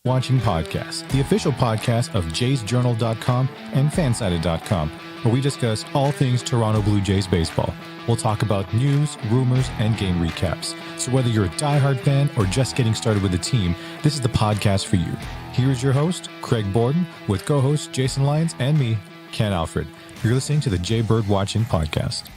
Watching Podcast, the official podcast of jaysjournal.com and fansided.com, where we discuss all things Toronto Blue Jays baseball. We'll talk about news, rumors, and game recaps. So whether you're a diehard fan or just getting started with the team, this is the podcast for you. Here's your host, Craig Borden, with co-hosts Jason Lyons and me, Ken Alfred. You're listening to the Jay Bird Watching Podcast.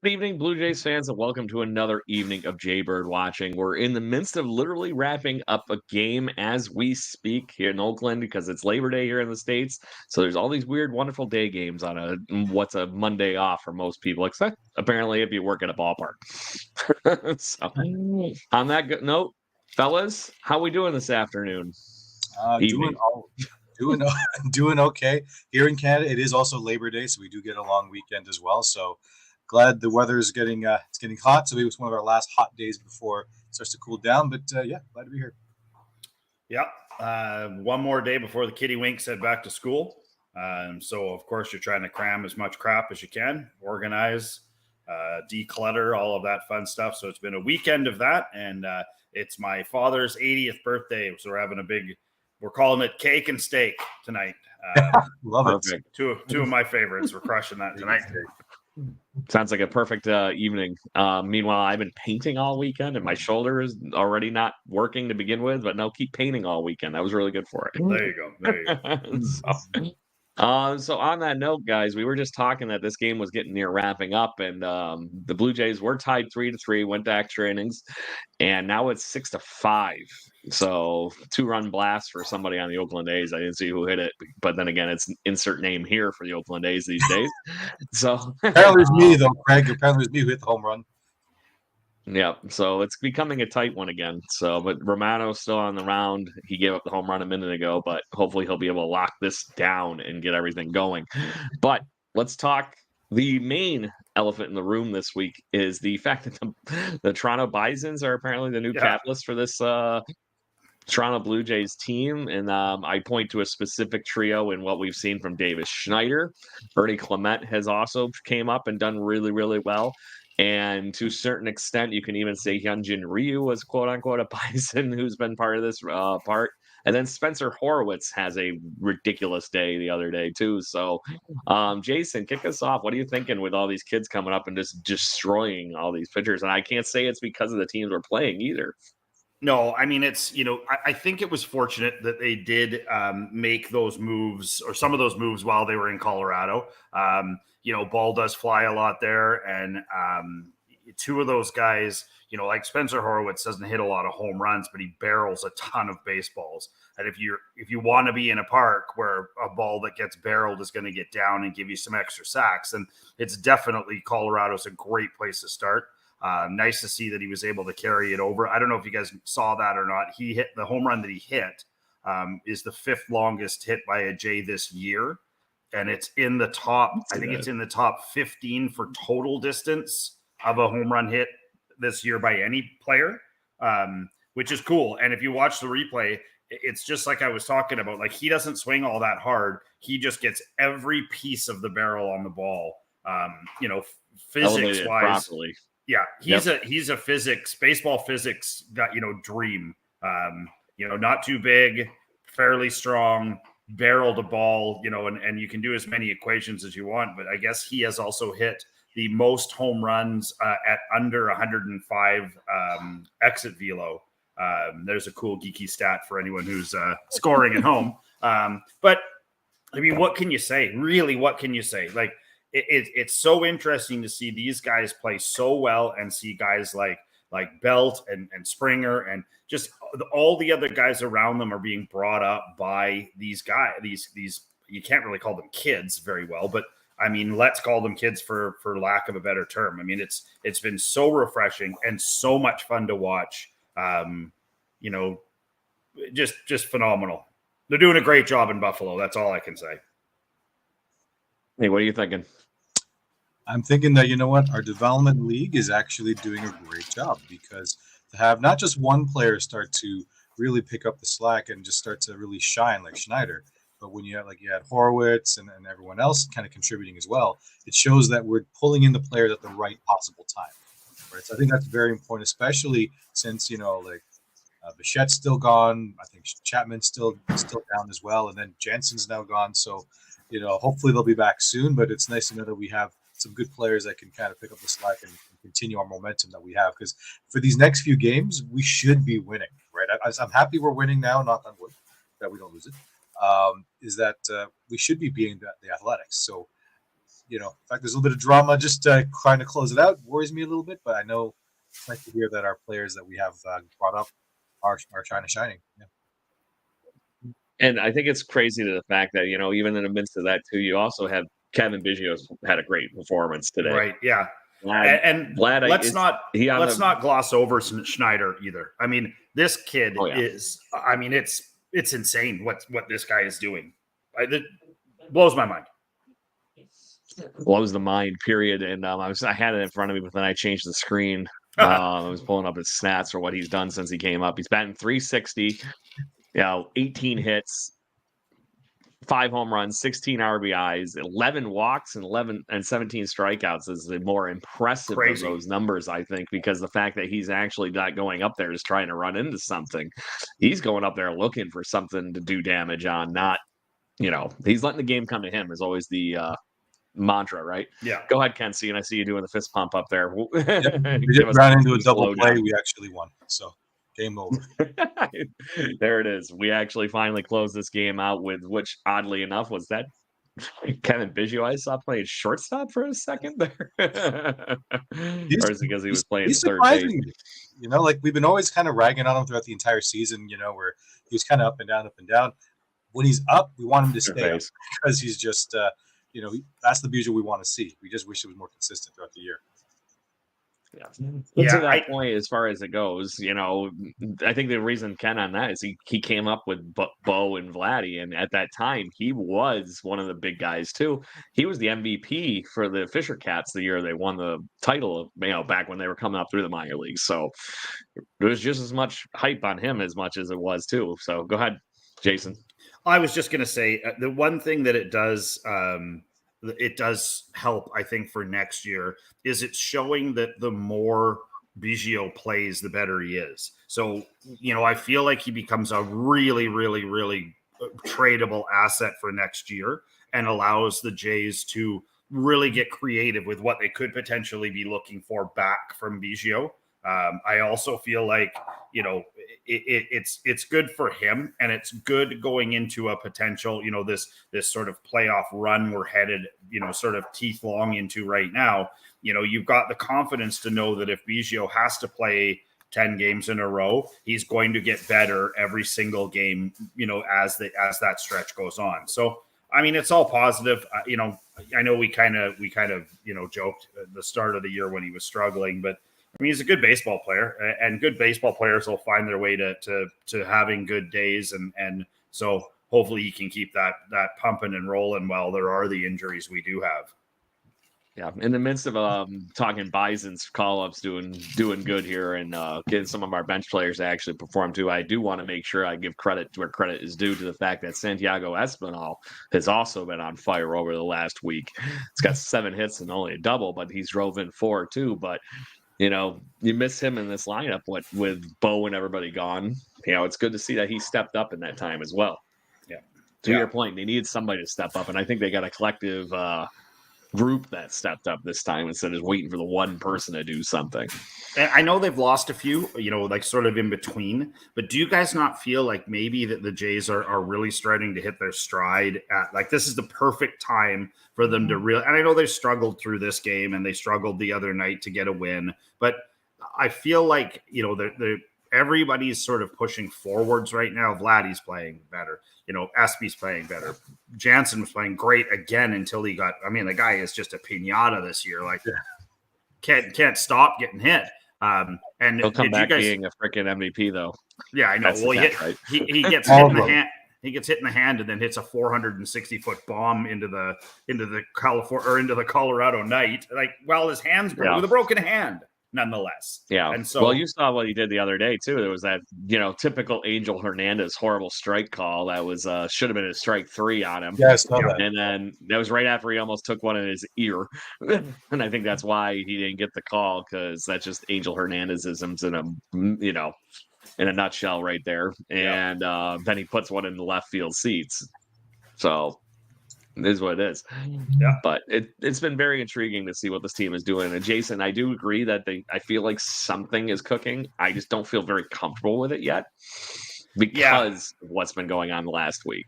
Good evening, Blue Jays fans, and welcome to another evening of Jaybird Watching. We're in the midst of literally wrapping up a game as we speak here in Oakland because it's Labor Day here in the States. So there's all these weird, wonderful day games on what's a Monday off for most people, except apparently if you work at a ballpark. So on that note, fellas, how we doing this afternoon? Doing okay. Here in Canada, it is also Labor Day, so we do get a long weekend as well. So glad the weather is getting hot. So it was one of our last hot days before it starts to cool down. But yeah, glad to be here. Yeah, one more day before the kitty winks head back to school. So of course you're trying to cram as much crap as you can, organize, declutter, all of that fun stuff. So it's been a weekend of that, and it's my father's 80th birthday. So we're calling it cake and steak tonight. Love it. Two of my favorites. We're crushing that tonight. Sounds like a perfect evening. Meanwhile, I've been painting all weekend, and my shoulder is already not working to begin with, but no, keep painting all weekend. That was really good for it. There you go. So on that note, guys, we were just talking that this game was getting near wrapping up, and the Blue Jays were tied 3-3, went to extra innings, and now it's 6-5. So 2-run blast for somebody on the Oakland A's. I didn't see who hit it, but then again, it's insert name here for the Oakland A's these days. So apparently it's me though, Craig. Apparently it's me who hit the home run. Yeah, so it's becoming a tight one again. So, but Romano's still on the round. He gave up the home run a minute ago, but hopefully he'll be able to lock this down and get everything going. But let's talk. The main elephant in the room this week is the fact that the Toronto Bisons are apparently the new catalyst for this Toronto Blue Jays team. And I point to a specific trio in what we've seen from Davis Schneider. Ernie Clement has also came up and done really, really well. And to a certain extent, you can even say Hyunjin Ryu was quote-unquote a Bison who's been part of this part. And then Spencer Horwitz has a ridiculous day the other day, too. So, Jason, kick us off. What are you thinking with all these kids coming up and just destroying all these pitchers? And I can't say it's because of the teams we're playing either. No, I mean, it's, I think it was fortunate that they did make those moves or some of those moves while they were in Colorado. Ball does fly a lot there. And two of those guys, like Spencer Horwitz doesn't hit a lot of home runs, but he barrels a ton of baseballs. And if you want to be in a park where a ball that gets barreled is going to get down and give you some extra sacks, then it's definitely Colorado's a great place to start. Nice to see that he was able to carry it over. I don't know if you guys saw that or not. He hit the home run that he hit is the 5th longest hit by a Jay this year. And it's in the top, it's in the top 15 for total distance of a home run hit this year by any player, which is cool. And if you watch the replay, it's just like I was talking about, like he doesn't swing all that hard. He just gets every piece of the barrel on the ball, physics wise. Properly. Yeah, he's a baseball physics dream. Not too big, fairly strong, barreled a ball, and you can do as many equations as you want. But I guess he has also hit the most home runs at under 105 exit velo. There's a cool geeky stat for anyone who's scoring at home. But I mean, what can you say? Really, what can you say? Like, it's so interesting to see these guys play so well and see guys like Belt and Springer and just all the other guys around them are being brought up by these guys. These you can't really call them kids very well, but I mean, let's call them kids for lack of a better term. I mean, it's been so refreshing and so much fun to watch. Just phenomenal. They're doing a great job in Buffalo. That's all I can say. Hey, what are you thinking? I'm thinking that, our development league is actually doing a great job, because to have not just one player start to really pick up the slack and just start to really shine like Schneider, but when you had Horwitz and everyone else kind of contributing as well, it shows that we're pulling in the players at the right possible time. right? So I think that's very important, especially since, like Bichette's still gone. I think Chapman's still down as well. And then Jansen's now gone. So, hopefully they'll be back soon, but it's nice to know that we have some good players that can kind of pick up the slack and continue our momentum that we have. Because for these next few games, we should be winning, right? I'm happy we're winning now, knock on wood, that we don't lose it. Is that we should be beating the Athletics. So, in fact, there's a little bit of drama just trying to close it out. Worries me a little bit, but I know it's nice to hear that our players that we have brought up are shining. Yeah. And I think it's crazy to the fact that, even in the midst of that too, you also have Kevin Biggio's had a great performance today. Right. Yeah. And Vlad, let's not gloss over Schneider either. I mean, this kid is, it's insane what this guy is doing. It blows my mind. Blows the mind, period. And I had it in front of me, but then I changed the screen. I was pulling up his stats for what he's done since he came up. He's batting .360, 18 hits, 5 home runs, 16 RBIs, 11 walks, and 17 strikeouts is the more impressive of those numbers, I think, because the fact that he's actually not going up there just trying to run into something. He's going up there looking for something to do damage on, not, he's letting the game come to him is always the mantra, right? Yeah. Go ahead, Kenzie, and I see you doing the fist pump up there. We did run into a double play. We actually won. So game over. There it is. We actually finally closed this game out with, which oddly enough was that Kevin Biggio I saw playing shortstop for a second there. Or is it because he was playing third base? Like we've been always kind of ragging on him throughout the entire season, where he was kind of up and down, up and down. When he's up, we want him to stay up because he's just that's the Biggio we want to see. We just wish it was more consistent throughout the year. Yeah. To that point, as far as it goes, I think the reason Ken on that is he came up with Bo and Vladdy, and at that time he was one of the big guys too. He was the MVP for the Fisher Cats the year they won the title, back when they were coming up through the minor leagues. So there was just as much hype on him as much as it was too. So go ahead, Jason. I was just going to say the one thing that it does help, I think, for next year is it's showing that the more Biggio plays, the better he is. So, I feel like he becomes a really, really, really tradable asset for next year and allows the Jays to really get creative with what they could potentially be looking for back from Biggio. I also feel like, it's good for him, and it's good going into a potential, this sort of playoff run we're headed, sort of teeth long into right now. You've got the confidence to know that if Biggio has to play 10 games in a row, he's going to get better every single game, as that stretch goes on. So, it's all positive. I know we kind of joked at the start of the year when he was struggling, but he's a good baseball player, and good baseball players will find their way to having good days. And so hopefully he can keep that pumping and rolling while there are the injuries we do have. Yeah. In the midst of talking Bisons call-ups doing good here and getting some of our bench players to actually perform too, I do want to make sure I give credit to where credit is due to the fact that Santiago Espinal has also been on fire over the last week. He's got 7 hits and only a double, but he's drove in 4 too. But you miss him in this lineup with Bo and everybody gone. It's good to see that he stepped up in that time as well. Yeah. To your point, they needed somebody to step up, and I think they got a collective group that stepped up this time instead of waiting for the one person to do something. And I know they've lost a few, like sort of in between, but do you guys not feel like maybe that the Jays are really starting to hit their stride at, like, this is the perfect time for them to really, and I know they struggled through this game and they struggled the other night to get a win, but I feel like, everybody's sort of pushing forwards right now. Vladdy's playing better. Espy's playing better. Jansen was playing great again until he got, the guy is just a piñata this year. Like, can't stop getting hit. And he'll come back being a freaking MVP though. Yeah, I know. That's well, he gets hit in the hand. He gets hit in the hand and then hits a 460-foot bomb into the Colorado night. Like, well, his hand's with a broken hand. nonetheless. Yeah. And so, well, you saw what he did the other day too. There was that, typical Angel Hernandez horrible strike call that was should have been a strike 3 on him. Yeah, I saw that. And then that was right after he almost took one in his ear. And I think that's why he didn't get the call, because that's just Angel Hernandezisms in a nutshell right there. And then he puts one in the left field seats. So it is what it is. Yeah. But it's been very intriguing to see what this team is doing. And Jason, I do agree that I feel like something is cooking. I just don't feel very comfortable with it yet because of what's been going on last week.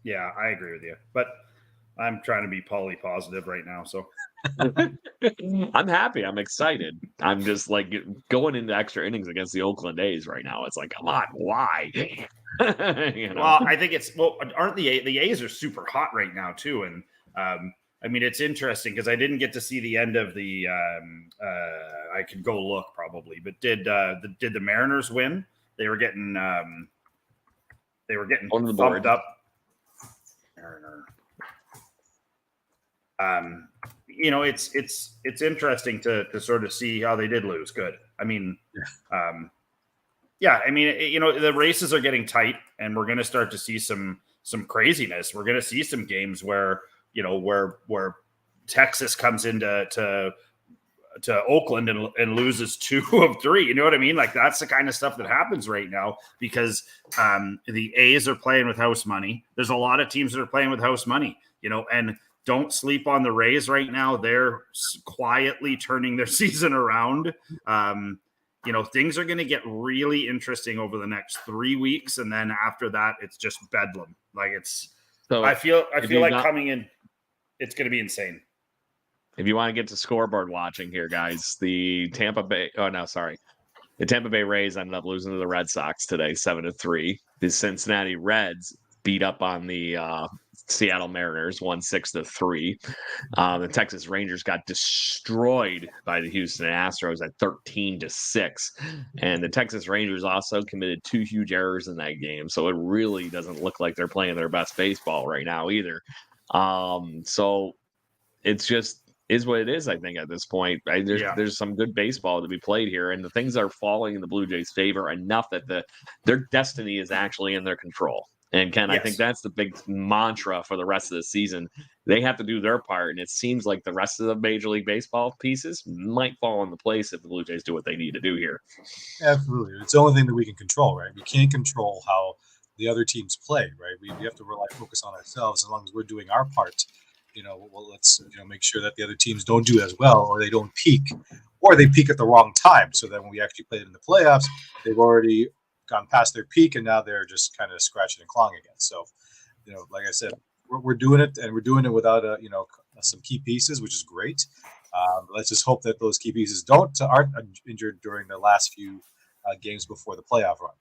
Yeah, I agree with you. But I'm trying to be positive right now. So I'm happy. I'm excited. I'm just like going into extra innings against the Oakland A's right now. It's like, come on, why? Well, I think aren't the A's are super hot right now too, and I mean it's interesting because I didn't get to see the end of the. I could go look probably, but did the Mariners win? They were getting on the board up. Mariner. It's interesting to sort of see how they did lose. Good. I mean, the races are getting tight, and we're going to start to see some craziness. We're going to see some games where Texas comes into Oakland and loses 2 of 3. You know what I mean? Like that's the kind of stuff that happens right now because the A's are playing with house money. There's a lot of teams that are playing with house money, and don't sleep on the Rays right now. They're quietly turning their season around. Things are going to get really interesting over the next 3 weeks. And then after that, it's just bedlam. Like I feel like coming in, it's going to be insane. If you want to get to scoreboard watching here, guys, the Tampa Bay Rays ended up losing to the Red Sox today, 7-3. The Cincinnati Reds beat up on the Seattle Mariners, 6-3. The Texas Rangers got destroyed by the Houston Astros at 13-6. And the Texas Rangers also committed 2 huge errors in that game. So it really doesn't look like they're playing their best baseball right now either. So it's just is what it is, I think, at this point. There's some good baseball to be played here, and the things are falling in the Blue Jays' favor enough that their destiny is actually in their control. And Ken, I think that's the big mantra for the rest of the season. They have to do their part, and it seems like the rest of the Major League Baseball pieces might fall into place if the Blue Jays do what they need to do here. Absolutely. It's the only thing that we can control, right? We can't control how the other teams play, right? We have to focus on ourselves. As long as we're doing our part, let's make sure that the other teams don't do as well, or they don't peak, or they peak at the wrong time. So then when we actually play it in the playoffs, they've already gone past their peak, and now they're just kind of scratching and clawing again. So, like I said, we're doing it, and we're doing it without some key pieces, which is great. Let's just hope that those key pieces aren't injured during the last few games before the playoff run.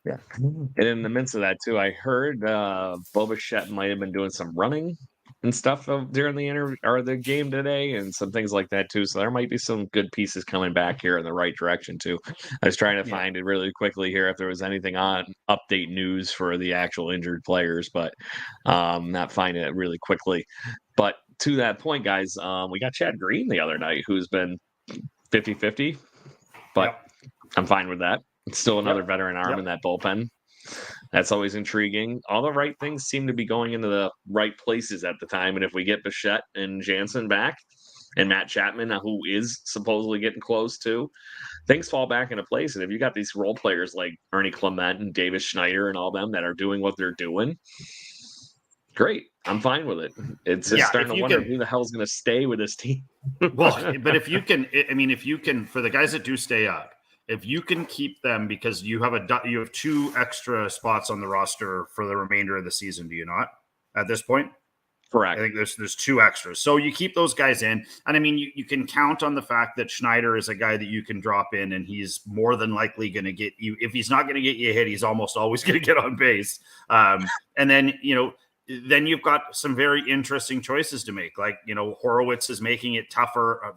Yeah, and in the midst of that too, I heard Bo Bichette might have been doing some running and stuff during the game today, and some things like that too. So there might be some good pieces coming back here in the right direction too. I was trying to find it really quickly here if there was anything on update news for the actual injured players, but not finding it really quickly. But to that point, guys, we got Chad Green the other night, who's been 50-50, but I'm fine with that. It's still another veteran arm in that bullpen. That's always intriguing. All the right things seem to be going into the right places at the time. And if we get Bichette and Jansen back and Matt Chapman, who is supposedly getting close to, things fall back into place. And if you got these role players like Ernie Clement and Davis Schneider and all them that are doing what they're doing, great. I'm fine with it. It's just starting to wonder who the hell's going to stay with this team. Well, but if you can, for the guys that do stay up, if you can keep them, because you have 2 extra spots on the roster for the remainder of the season, do you not? At this point, correct. I think there's 2 extras, so you keep those guys in, and I mean you can count on the fact that Schneider is a guy that you can drop in, and he's more than likely going to get you. If he's not going to get you a hit, he's almost always going to get on base. And then then you've got some very interesting choices to make, like Horowitz is making it tougher.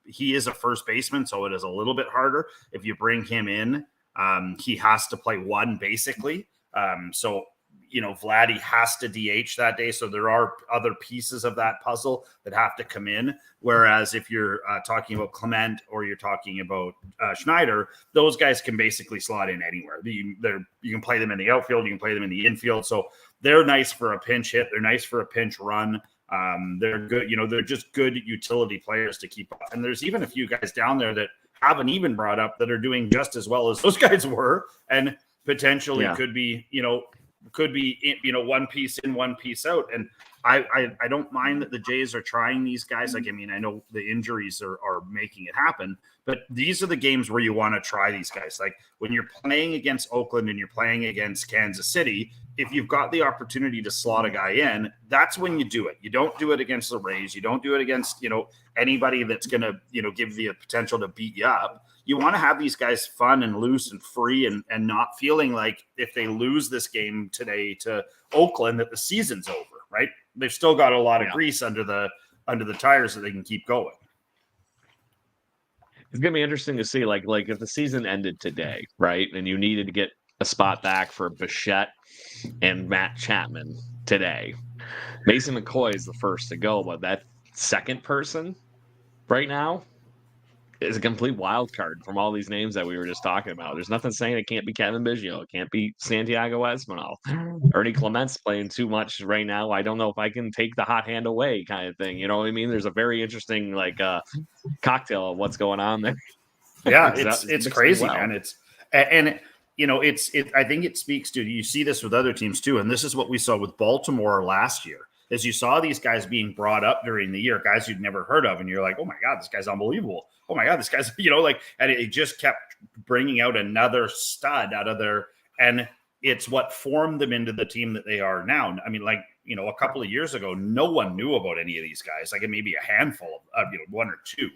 He is a first baseman, so it is a little bit harder. If you bring him in, he has to play 1 basically. So, Vladdy has to DH that day. So there are other pieces of that puzzle that have to come in. Whereas if you're talking about Clement or you're talking about Schneider, those guys can basically slot in anywhere. You can play them in the outfield. You can play them in the infield. So they're nice for a pinch hit. They're nice for a pinch run. They're good. They're just good utility players to keep up. And there's even a few guys down there that haven't even brought up that are doing just as well as those guys were. And potentially could be one piece in, one piece out. And I don't mind that the Jays are trying these guys. Like, I mean, I know the injuries are making it happen, but these are the games where you want to try these guys. Like when you're playing against Oakland and you're playing against Kansas City, if you've got the opportunity to slot a guy in, that's when you do it. You don't do it against the Rays. You don't do it against, anybody that's going to, give you the potential to beat you up. You want to have these guys fun and loose and free and not feeling like if they lose this game today to Oakland that the season's over, right? They've still got a lot of grease under the tires that they can keep going. It's going to be interesting to see, like if the season ended today, right, and you needed to get a spot back for Bichette and Matt Chapman today. Mason McCoy is the first to go, but that second person right now is a complete wild card from all these names that we were just talking about. There's nothing saying it can't be Kevin Biggio. It can't be Santiago Espinal. Ernie Clement's playing too much right now. I don't know if I can take the hot hand away kind of thing. You know what I mean? There's a very interesting cocktail of what's going on there. Yeah, it's crazy, man. I think it speaks to, you see this with other teams too. And this is what we saw with Baltimore last year, is you saw these guys being brought up during the year, guys you'd never heard of. And you're like, oh my God, this guy's unbelievable. Oh my God, this guy's, and it just kept bringing out another stud out of there. And it's what formed them into the team that they are now. I mean, a couple of years ago, no one knew about any of these guys. Like it may be a handful of, one or two.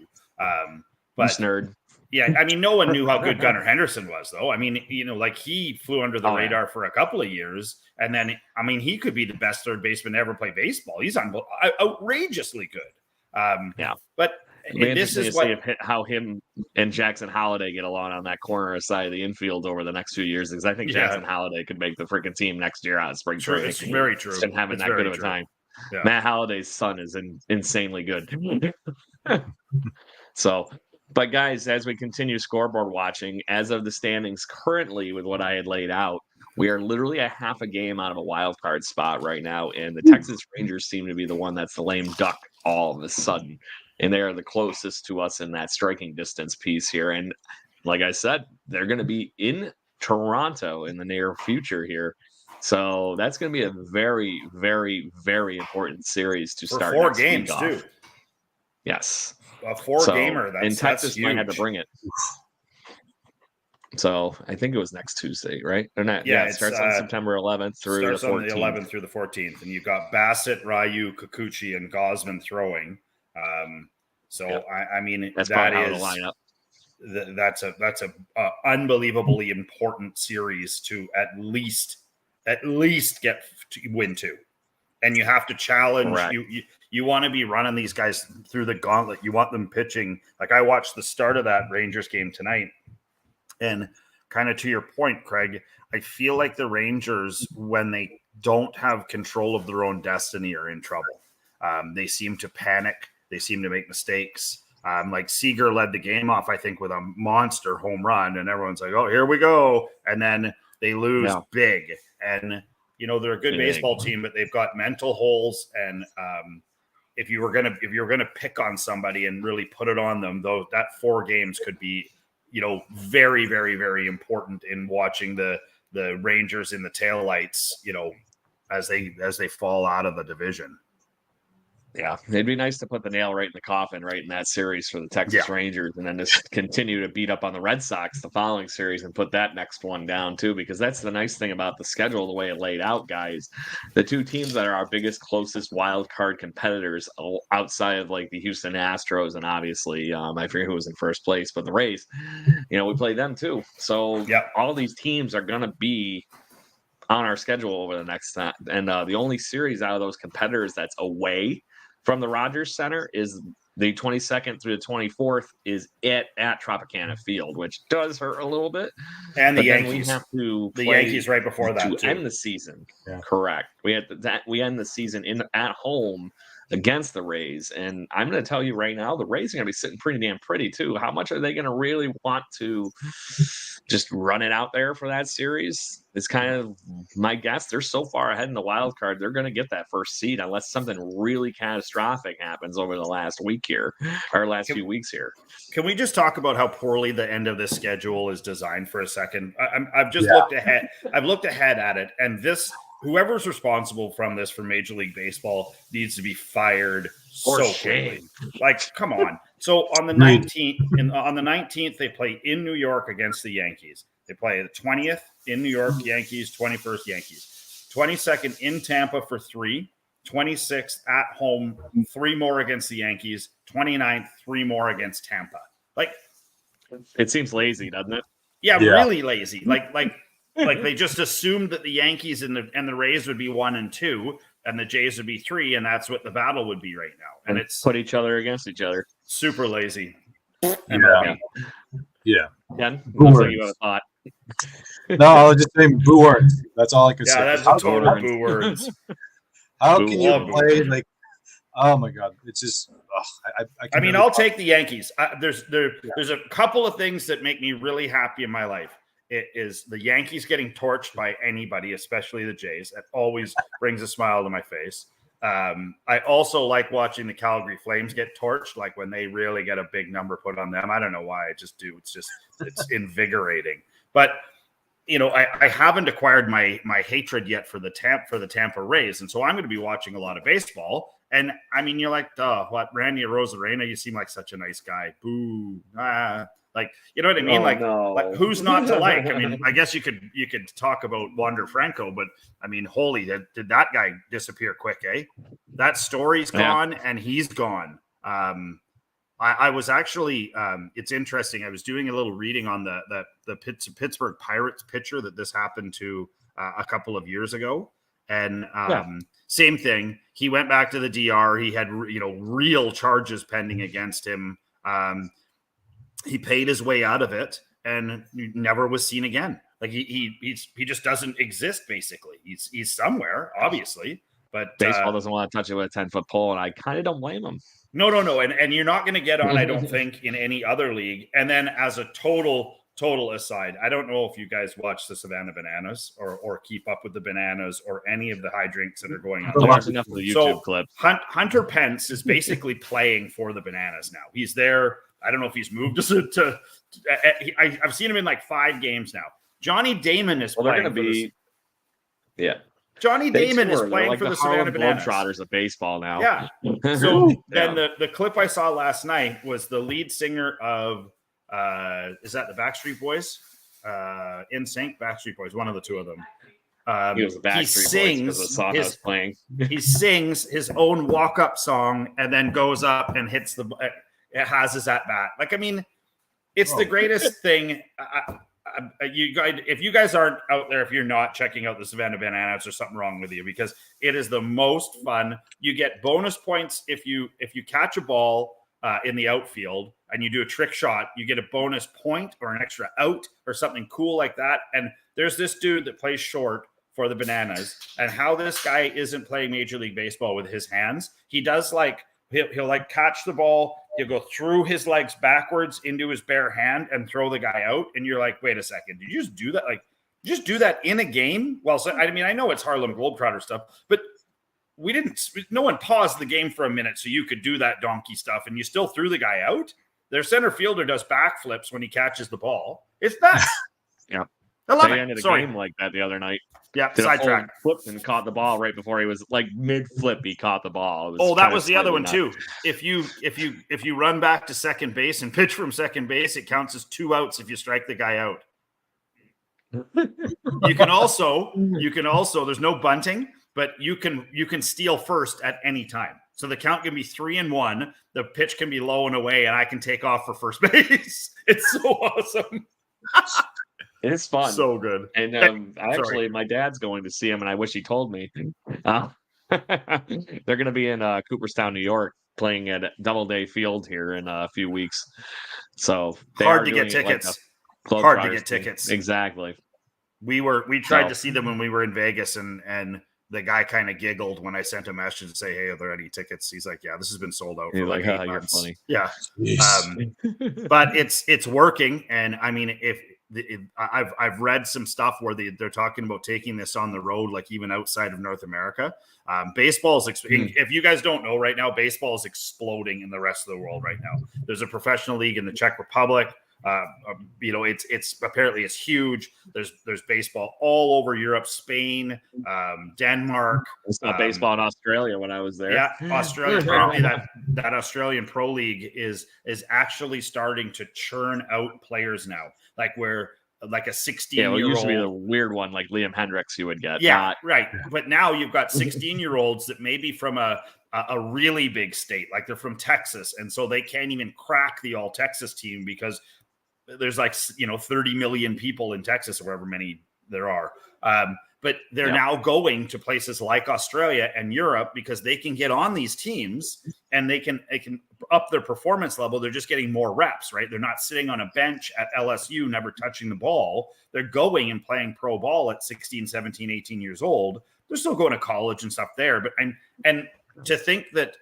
But nerd. Yeah, I mean, no one knew how good Gunnar Henderson was, though. I mean, he flew under the radar for a couple of years. And then, I mean, he could be the best third baseman to ever play baseball. He's outrageously good. But this is how him and Jackson Holliday get along on that corner side of the infield over the next few years, because I think Jackson Holliday could make the freaking team next year out of spring training. It's very true. And having that good of a time. Yeah. Matt Holliday's son is insanely good. So, but guys, as we continue scoreboard watching, as of the standings currently with what I had laid out, we are literally a half a game out of a wild card spot right now, and the Texas Rangers seem to be the one that's the lame duck all of a sudden, and they are the closest to us in that striking distance piece here. And like I said, they're going to be in Toronto in the near future here, so that's going to be a very, very, very important series to start. 4 games too. Yes. A 4-gamer. And Texas might have to bring it. So I think it was next Tuesday, right? Or not? Yeah, it starts on September 11th through the 14th. Starts on the 11th through the 14th, and you've got Bassett, Ryu, Kikuchi, and Gosman throwing. I mean, that's probably how it'll line up. That's a unbelievably important series to at least get to win to. And you have to challenge. You want to be running these guys through the gauntlet. You want them pitching. Like I watched the start of that Rangers game tonight, and kind of to your point, Craig, I feel like the Rangers, when they don't have control of their own destiny, are in trouble. They seem to panic. They seem to make mistakes. Like Seager led the game off, I think, with a monster home run, and everyone's like, "Oh, here we go!" And then they lose big. And they're a good baseball team, but they've got mental holes. And if you were gonna pick on somebody and really put it on them, though, that 4 games could be, very, very, very important in watching the Rangers in the taillights, as they fall out of the division. Yeah, it'd be nice to put the nail right in the coffin, right in that series for the Texas Rangers, and then just continue to beat up on the Red Sox the following series and put that next one down too, because that's the nice thing about the schedule, the way it laid out, guys. The 2 teams that are our biggest, closest wild card competitors outside of like the Houston Astros and obviously I forget who was in first place, but the Rays, we play them too. So all these teams are going to be on our schedule over the next time, and the only series out of those competitors that's away from the Rogers Center is The 22nd through the 24th is at Tropicana Field, which does hurt a little bit. And the but Yankees. Then we have to the play Yankees right before that to too. end the season. Yeah. Correct. We end the season at home against the Rays, and I'm going to tell you right now, the Rays are going to be sitting pretty damn pretty too. How much are they going to really want to just run it out there for that series? It's kind of my guess. They're so far ahead in the wild card, they're going to get that first seed unless something really catastrophic happens over the last week here, or last few weeks here. Can we just talk about how poorly the end of this schedule is designed for a second? I've just looked ahead. I've looked ahead at it, and whoever's responsible from this for Major League Baseball needs to be fired so quickly. Like, come on. So on the 19th, they play in New York against the Yankees. They play the 20th in New York, Yankees, 21st, Yankees. 22nd in Tampa for 3. 26th at home, 3 more against the Yankees. 29th, 3 more against Tampa. Like, it seems lazy, doesn't it? Yeah, really lazy. Like they just assumed that the Yankees and the Rays would be 1 and 2, and the Jays would be 3, and that's what the battle would be right now. And it's put each other against each other. Super lazy. Yeah. Ken, looks like you have a thought. No, I was just saying boo words. That's all I can say. Yeah, that's a total boo words. How can you play like? Oh my God! It's just. I mean, I'll take the Yankees. There's a couple of things that make me really happy in my life. It is the Yankees getting torched by anybody, especially the Jays. That always brings a smile to my face. I also like watching the Calgary Flames get torched, like when they really get a big number put on them. I don't know why. I just do. It's invigorating. But I haven't acquired my hatred yet for the Tampa Rays, and so I'm going to be watching a lot of baseball. And I mean, you're like, what, Randy Arozarena? You seem like such a nice guy. Boo, like, you know what I mean? Like who's not to like? I mean, I guess you could talk about Wander Franco, but I mean, holy, did that guy disappear quick? That story's gone, and he's gone. I was actually, it's interesting. I was doing a little reading on the Pittsburgh Pirates pitcher that this happened to a couple of years ago. And same thing. He went back to the DR. He had, real charges pending against him. He paid his way out of it and never was seen again. Like he just doesn't exist. Basically, he's somewhere, obviously. But baseball doesn't want to touch it with a 10-foot pole, and I kind of don't blame him. No. And you're not going to get on, I don't think, in any other league. And then as a total aside, I don't know if you guys watch the Savannah Bananas or keep up with the Bananas or any of the hijinks that are going on. I watch enough of the YouTube clips. Hunter Pence is basically playing for the Bananas now. He's there. I don't know if he's moved to I've seen him in like 5 games now. Johnny Damon is playing. Johnny Damon is playing like for the Savannah Bananas. Globetrotters of baseball now. Yeah. So then the clip I saw last night was the lead singer of is that the Backstreet Boys? NSYNC, Backstreet Boys, one of the two of them. He sings his own walk-up song and then goes up and hits it has his at bat. Like, I mean, it's the greatest thing. You guys, if you guys aren't out there, if you're not checking out the Savannah Bananas, there's something wrong with you, because it is the most fun. You get bonus points if you catch a ball in the outfield and you do a trick shot. You get a bonus point or an extra out or something cool like that. And there's this dude that plays short for the Bananas, and how this guy isn't playing Major League Baseball with his hands. He does he'll like catch the ball. He'll go through his legs backwards into his bare hand and throw the guy out. And you're like, wait a second, did you just do that? Like, you just do that in a game? Well, so, I mean, I know it's Harlem Globetrotter stuff, but no one paused the game for a minute so you could do that donkey stuff, and you still threw the guy out. Their center fielder does backflips when he catches the ball. It's nuts. Yeah. I love they it. ended a game like that the other night. Yeah, sidetrack. Flipped and caught the ball right before he was like mid-flip. He caught the ball. That was the other one too. If you run back to second base and pitch from second base, it counts as 2 outs if you strike the guy out. You can also there's no bunting, but you can steal first at any time. So the count can be 3-1. The pitch can be low and away, and I can take off for first base. It's so awesome. It's fun. So good. And actually, my dad's going to see him, and I wish he told me. They're going to be in Cooperstown, New York, playing at Doubleday Field here in a few weeks. So hard to get tickets. Hard to get tickets. Exactly. We tried to see them when we were in Vegas, and the guy kind of giggled when I sent a message to say, "Hey, are there any tickets?" He's like, "Yeah, this has been sold out for like 8 months." You're funny. Yeah, but it's working, and I mean, I've read some stuff where they're talking about taking this on the road, like even outside of North America. Baseball is if you guys don't know right now, baseball is exploding in the rest of the world right now. There's a professional league in the Czech Republic. It's apparently it's huge. There's baseball all over Europe, Spain, Denmark. I saw baseball in Australia when I was there. Yeah, Australia. Apparently that Australian Pro League is actually starting to churn out players now. Like a 16-year-old. It used to be the weird one, like Liam Hendricks, you would get. Yeah, right. But now you've got 16-year-olds that maybe from a really big state, like they're from Texas, and so they can't even crack the All Texas team because there's 30 million people in Texas or however many there are. But they're now going to places like Australia and Europe because they can get on these teams and they can up their performance level. They're just getting more reps, right? They're not sitting on a bench at LSU, never touching the ball. They're going and playing pro ball at 16, 17, 18 years old. They're still going to college and stuff there. But, and to think that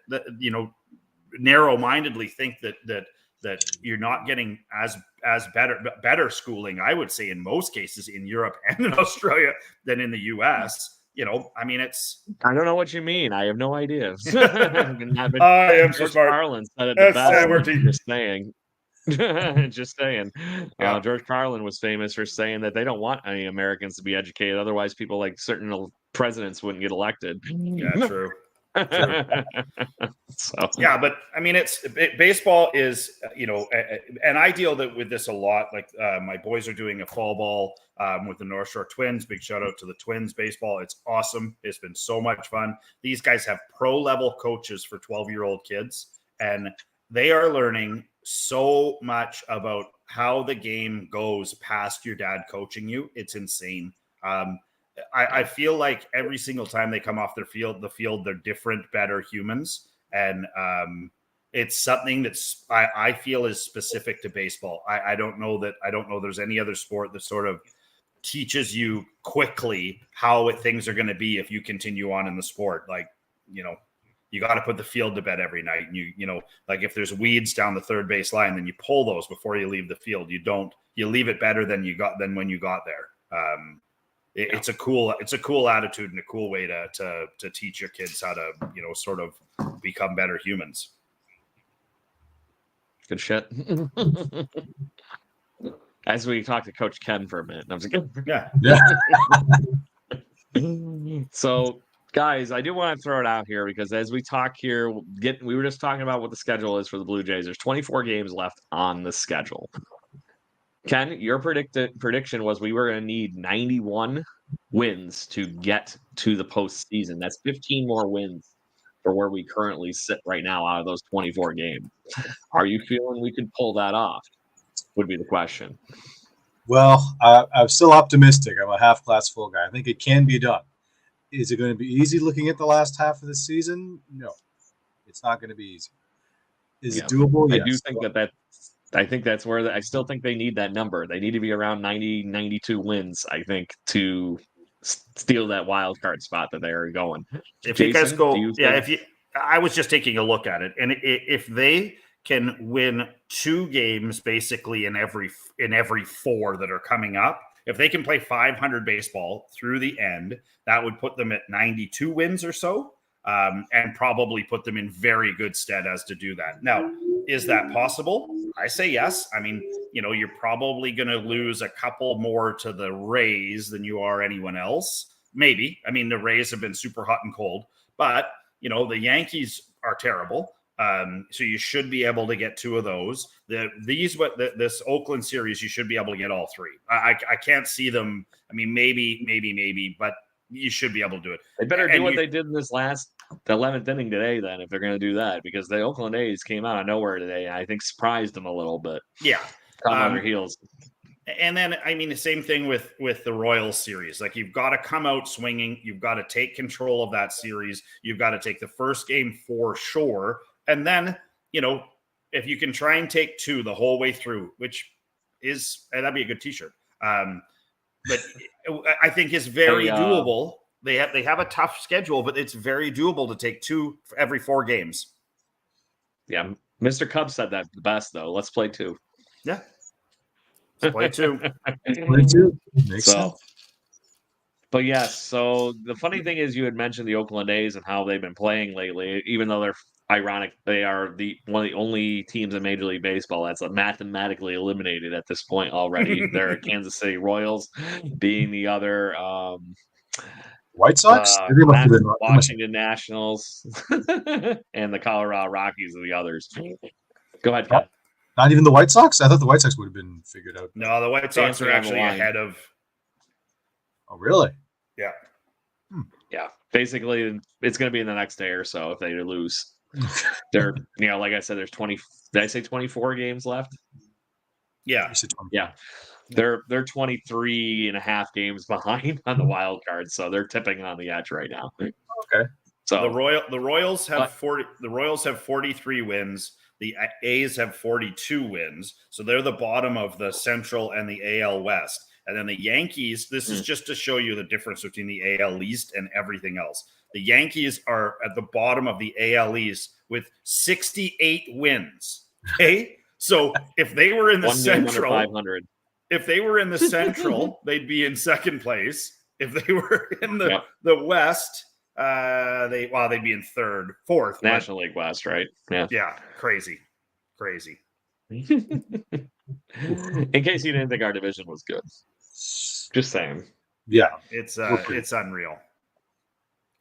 narrow-mindedly think that you're not getting as better schooling, I would say in most cases in Europe and in Australia than in the US. I mean, I don't know what you mean. I have no idea. I am so smart. Carlin said it the best. Just saying. Just saying. George Carlin was famous for saying that they don't want any Americans to be educated. Otherwise, people like certain presidents wouldn't get elected. Yeah, true. So. Yeah, but I mean, baseball is, and I deal with this a lot. Like my boys are doing a fall ball with the North Shore Twins. Big shout out to the Twins baseball. It's awesome. It's been so much fun. These guys have pro level coaches for 12-year-old kids, and they are learning so much about how the game goes past your dad coaching you. It's insane. I feel like every single time they come off the field, they're different, better humans. And it's something that's I feel is specific to baseball. I don't know there's any other sport that sort of teaches you quickly how things are going to be if you continue on in the sport. Like, you got to put the field to bed every night. And like if there's weeds down the third base line, then you pull those before you leave the field. You leave it better than when you got there. It's a cool attitude and a cool way to teach your kids how to, sort of become better humans. Good shit. As we talk to Coach Ken for a minute. I was like, yeah. So, guys, I do want to throw it out here because as we talk here, we were just talking about what the schedule is for the Blue Jays. There's 24 games left on the schedule. Ken, your prediction was we were going to need 91 wins to get to the postseason. That's 15 more wins for where we currently sit right now out of those 24 games. Are you feeling we could pull that off? Would be the question. Well, I'm still optimistic. I'm a half glass full guy. I think it can be done. Is it going to be easy looking at the last half of the season? No, it's not going to be easy. Is it doable? Yes. I do think I think that's where I still think they need that number. They need to be around 90, 92 wins, I think, to steal that wild card spot that they're going. If Jason, you guys go, I was just taking a look at it, and if they can win 2 games basically in every 4 that are coming up, if they can play 500 baseball through the end, that would put them at 92 wins or so, and probably put them in very good stead as to do that. Now, is that possible? I say yes. I mean, you're probably going to lose a couple more to the Rays than you are anyone else. Maybe. I mean, the Rays have been super hot and cold, but, the Yankees are terrible. So you should be able to get 2 of those. This Oakland series, you should be able to get all 3. I can't see them. I mean, maybe, but you should be able to do it. They better do what they did in the 11th inning today, then, if they're going to do that, because the Oakland A's came out of nowhere today, and I think surprised them a little bit. Yeah. Come on their heels. And then, I mean, the same thing with the Royals series. Like, you've got to come out swinging. You've got to take control of that series. You've got to take the first game for sure. And then, if you can try and take 2 the whole way through, which is, that'd be a good t-shirt. But I think it's very doable. They have a tough schedule, but it's very doable to take 2 for every 4 games. Yeah. Mr. Cub said that the best, though. Let's play 2. Yeah. Let's play 2. Play 2. Makes sense. But yes, so the funny thing is you had mentioned the Oakland A's and how they've been playing lately, even though they're ironic, they are one of the only teams in Major League Baseball that's mathematically eliminated at this point already. They're Kansas City Royals being the other White Sox? Washington Nationals and the Colorado Rockies are the others. Go ahead, Ken. Not even the White Sox? I thought the White Sox would have been figured out. No, the White Sox are actually ahead of. Oh, really? Yeah. Yeah. Basically, it's going to be in the next day or so if they lose. They're, like I said, there's 20. Did I say 24 games left? Yeah. Yeah. They're 23 and a half games behind on the wild card, so they're tipping on the edge right now. Okay. So the Royals have 40. The Royals have 43 wins. The A's have 42 wins. So they're the bottom of the Central and the AL West. And then the Yankees, this is just to show you the difference between the AL East and everything else. The Yankees are at the bottom of the AL East with 68 wins. Okay? So if they were in the Central, they'd be in second place. If they were in the West, they'd be in fourth. National League West, right? Yeah. Yeah. Crazy. In case you didn't think our division was good. Just saying. Yeah. It's unreal.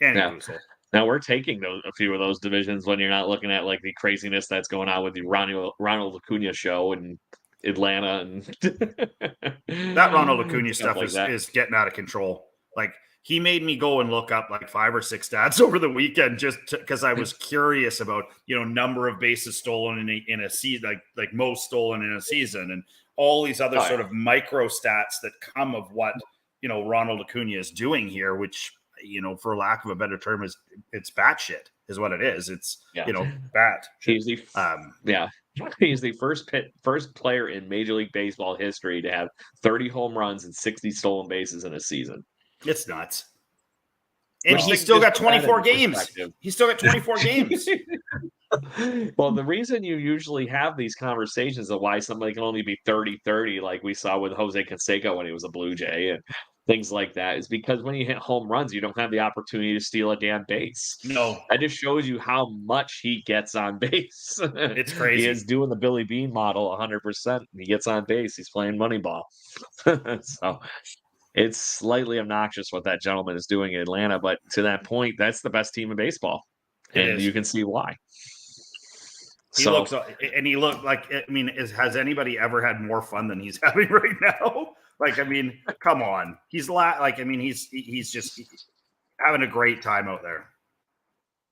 And now we're taking a few of those divisions when you're not looking at like the craziness that's going on with the Ronald Acuna show in Atlanta and that Ronald Acuna stuff is getting out of control. Like he made me go and look up like 5 or 6 stats over the weekend just because I was curious about, number of bases stolen in a season, like most stolen in a season, and all these other sort of micro stats that come of what, Ronald Acuna is doing here, which, for lack of a better term, it's batshit is what it is. It's, bat. He's the first player in Major League Baseball history to have 30 home runs and 60 stolen bases in a season. It's nuts. And he's still got 24 games. He's still got 24 games. Well, the reason you usually have these conversations of why somebody can only be 30-30, like we saw with Jose Canseco when he was a Blue Jay and things like that, is because when you hit home runs, you don't have the opportunity to steal a damn base. No. That just shows you how much he gets on base. It's crazy. He is doing the Billy Bean model 100%. He gets on base. He's playing Moneyball. So it's slightly obnoxious what that gentleman is doing in Atlanta, but to that point, that's the best team in baseball. And you can see why. He looks like, has anybody ever had more fun than he's having right now? Come on. He's just having a great time out there.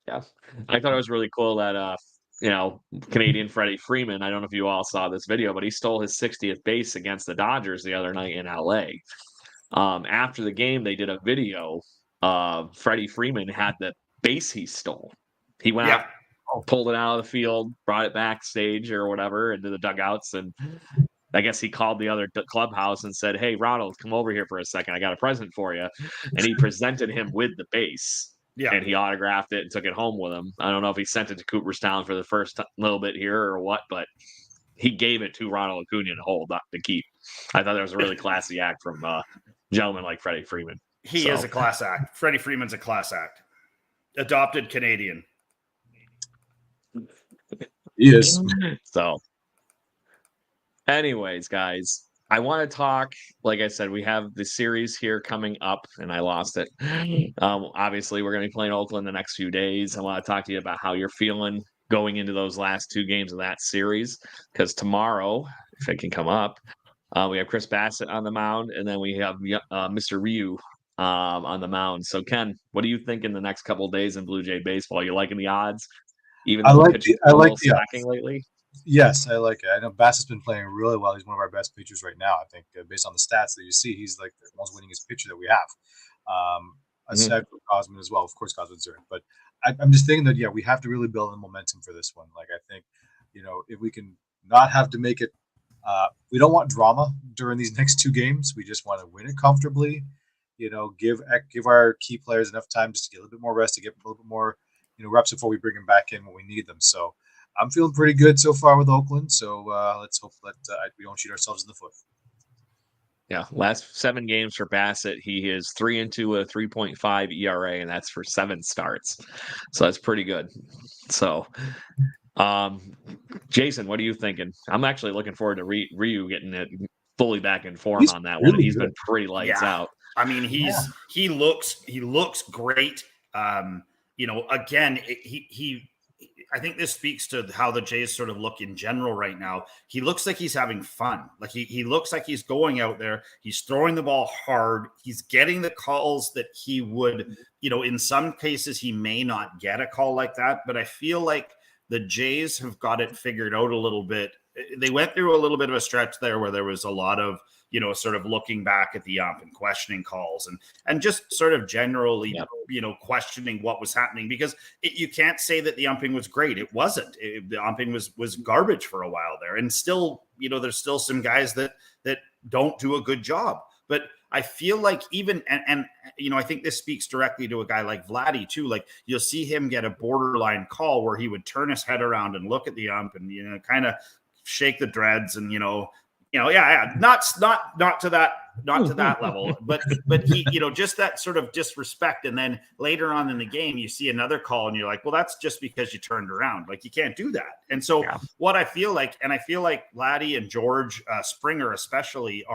Yeah. I thought it was really cool that, Canadian Freddie Freeman, I don't know if you all saw this video, but he stole his 60th base against the Dodgers the other night in LA. After the game, they did a video. Freddie Freeman had the base he stole. He went out, pulled it out of the field, brought it backstage or whatever into the dugouts, and I guess he called the other clubhouse and said, "Hey, Ronald, come over here for a second. I got a present for you." And he presented him with the base. Yeah. And he autographed it and took it home with him. I don't know if he sent it to Cooperstown for the first little bit here or what, but he gave it to Ronald Acuna to hold, not to keep. I thought that was a really classy act from a gentleman like Freddie Freeman. He is a class act. Freddie Freeman's a class act. Adopted Canadian. He is. So, anyways, guys, I want to talk, like I said, we have the series here coming up, and I lost it. Obviously, we're going to be playing Oakland the next few days. I want to talk to you about how you're feeling going into those last 2 games of that series, because tomorrow, if it can come up, we have Chris Bassett on the mound, and then we have Mr. Ryu on the mound. So, Ken, what do you think in the next couple of days in Blue Jay baseball? You liking the odds? Even though I like the slacking lately. Yes, I like it. I know Bassett's been playing really well. He's one of our best pitchers right now. I think based on the stats that you see, he's like the most winningest pitcher that we have. Aside from Cosman as well. Of course, Cosman's there. But I'm just thinking that, yeah, we have to really build the momentum for this one. Like, I think, if we can not have to make it, we don't want drama during these next two games. We just want to win it comfortably. Give our key players enough time just to get a little bit more rest, to get a little bit more, reps before we bring them back in when we need them. So I'm feeling pretty good so far with Oakland. So let's hope that we don't shoot ourselves in the foot. Yeah, last 7 games for Bassett, he is 3-2 with a 3.5 ERA, and that's for 7 starts. So that's pretty good. So, Jason, what are you thinking? I'm actually looking forward to Ryu getting it fully back in form on that one. He's been pretty lights out. I mean, he looks great. Again, I think this speaks to how the Jays sort of look in general right now. He looks like he's having fun. Like he looks like he's going out there. He's throwing the ball hard. He's getting the calls that he would, in some cases he may not get a call like that, but I feel like the Jays have got it figured out a little bit. They went through a little bit of a stretch there where there was a lot of, sort of looking back at the ump and questioning calls and just sort of generally, questioning what was happening, because you can't say that the umping was great. It wasn't. The umping was garbage for a while there. And still, there's still some guys that don't do a good job. But I feel like even, and I think this speaks directly to a guy like Vladdy too. Like you'll see him get a borderline call where he would turn his head around and look at the ump and, kind of shake the dreads and, not to that level, but he, just that sort of disrespect. And then later on in the game, you see another call and you're like, well, that's just because you turned around. Like you can't do that. And so what I feel like, Vladdy and George Springer especially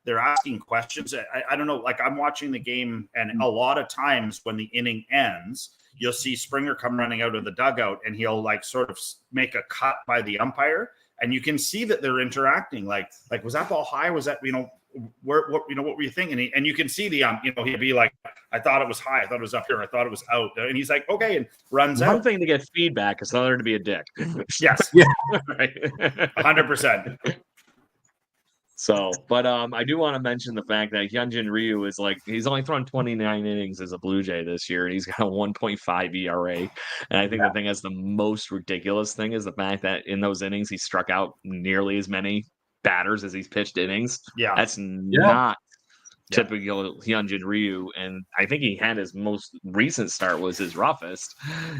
they're asking questions. I don't know, like I'm watching the game and a lot of times when the inning ends, you'll see Springer come running out of the dugout and he'll like sort of make a cut by the umpire. And you can see that they're interacting. Like, was that ball high? Was that, what were you thinking? And you can see the, he'd be like, I thought it was high. I thought it was up here. I thought it was out. And he's like, okay. And runs out. One thing to get feedback is another to be a dick. Yes. Yeah. Right. 100%. So, but I do want to mention the fact that Hyunjin Ryu is he's only thrown 29 innings as a Blue Jay this year, and he's got a 1.5 ERA. And I think the thing that's the most ridiculous thing is the fact that in those innings, he struck out nearly as many batters as he's pitched innings. Yeah. That's not typical Hyunjin Ryu. And I think he had his most recent start was his roughest.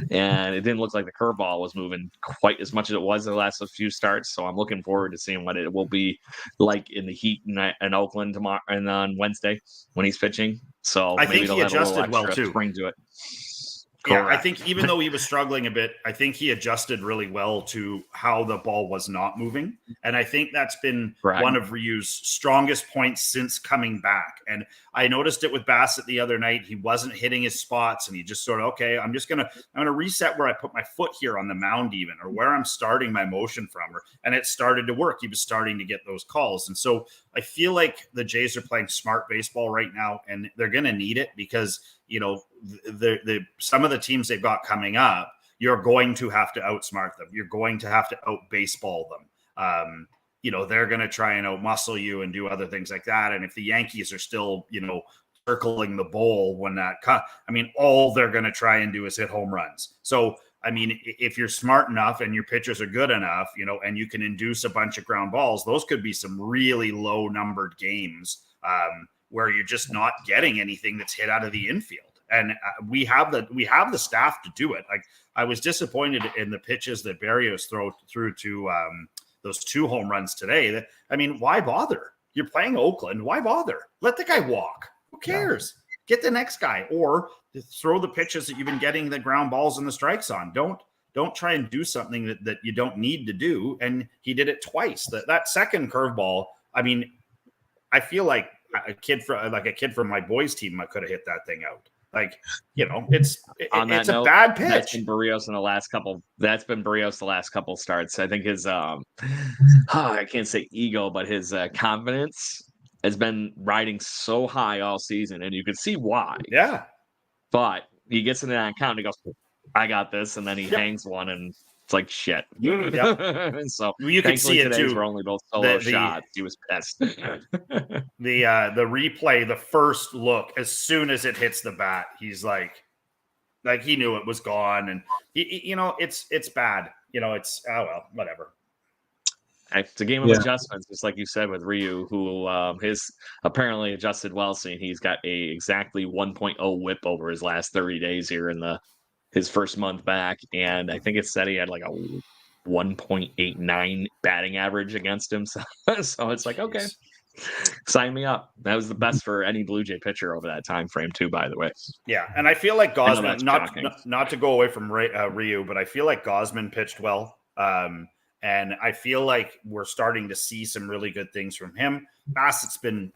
And it didn't look like the curveball was moving quite as much as it was the last few starts. So I'm looking forward to seeing what it will be like in the heat in Oakland tomorrow and on Wednesday when he's pitching. So I think he adjusted well too. Spring to it. Yeah, I think even though he was struggling a bit, I think he adjusted really well to how the ball was not moving. And I think that's been one of Ryu's strongest points since coming back. And I noticed it with Bassett the other night. He wasn't hitting his spots and he just sort of, okay, I'm going to reset where I put my foot here on the mound even, or where I'm starting my motion from. And it started to work. He was starting to get those calls. And so I feel like the Jays are playing smart baseball right now, and they're going to need it because, some of the teams they've got coming up, you're going to have to outsmart them. You're going to have to out baseball them. They're going to try and out muscle you and do other things like that. And if the Yankees are still, circling the bowl when that all they're going to try and do is hit home runs. So, if you're smart enough and your pitchers are good enough, and you can induce a bunch of ground balls, those could be some really low numbered games where you're just not getting anything that's hit out of the infield. And we have the staff to do it. Like I was disappointed in the pitches that Berrios threw to those 2 home runs today. Why bother? You're playing Oakland. Why bother? Let the guy walk. Who cares? Get the next guy, or throw the pitches that you've been getting the ground balls and the strikes on. Don't try and do something that you don't need to do. And he did it twice. That second curveball. I feel like a kid from my boys' team could have hit that thing out. It's a bad pitch. That's been Berrios in the last couple. That's been Berrios the last couple starts. I think his I can't say ego, but his confidence has been riding so high all season, and you can see why. Yeah. But he gets into that account and he goes, "I got this," and then he hangs one, and it's like shit. And so you can see it too. We're only both solo shots. He was pissed. The replay, the first look, as soon as it hits the bat, he's like, Like he knew it was gone, and it's bad. It's whatever. It's a game of adjustments, just like you said with Ryu, who his apparently adjusted well, seeing he's got a exactly 1.0 whip over his last 30 days here in his first month back, and I think it said he had like a 1.89 batting average against him. So it's like, okay, sign me up. That was the best for any Blue Jay pitcher over that time frame too, by the way. Yeah, and I feel like Gosman, not to go away from Ryu, but I feel like Gosman pitched well. And I feel like we're starting to see some really good things from him. Bassett's been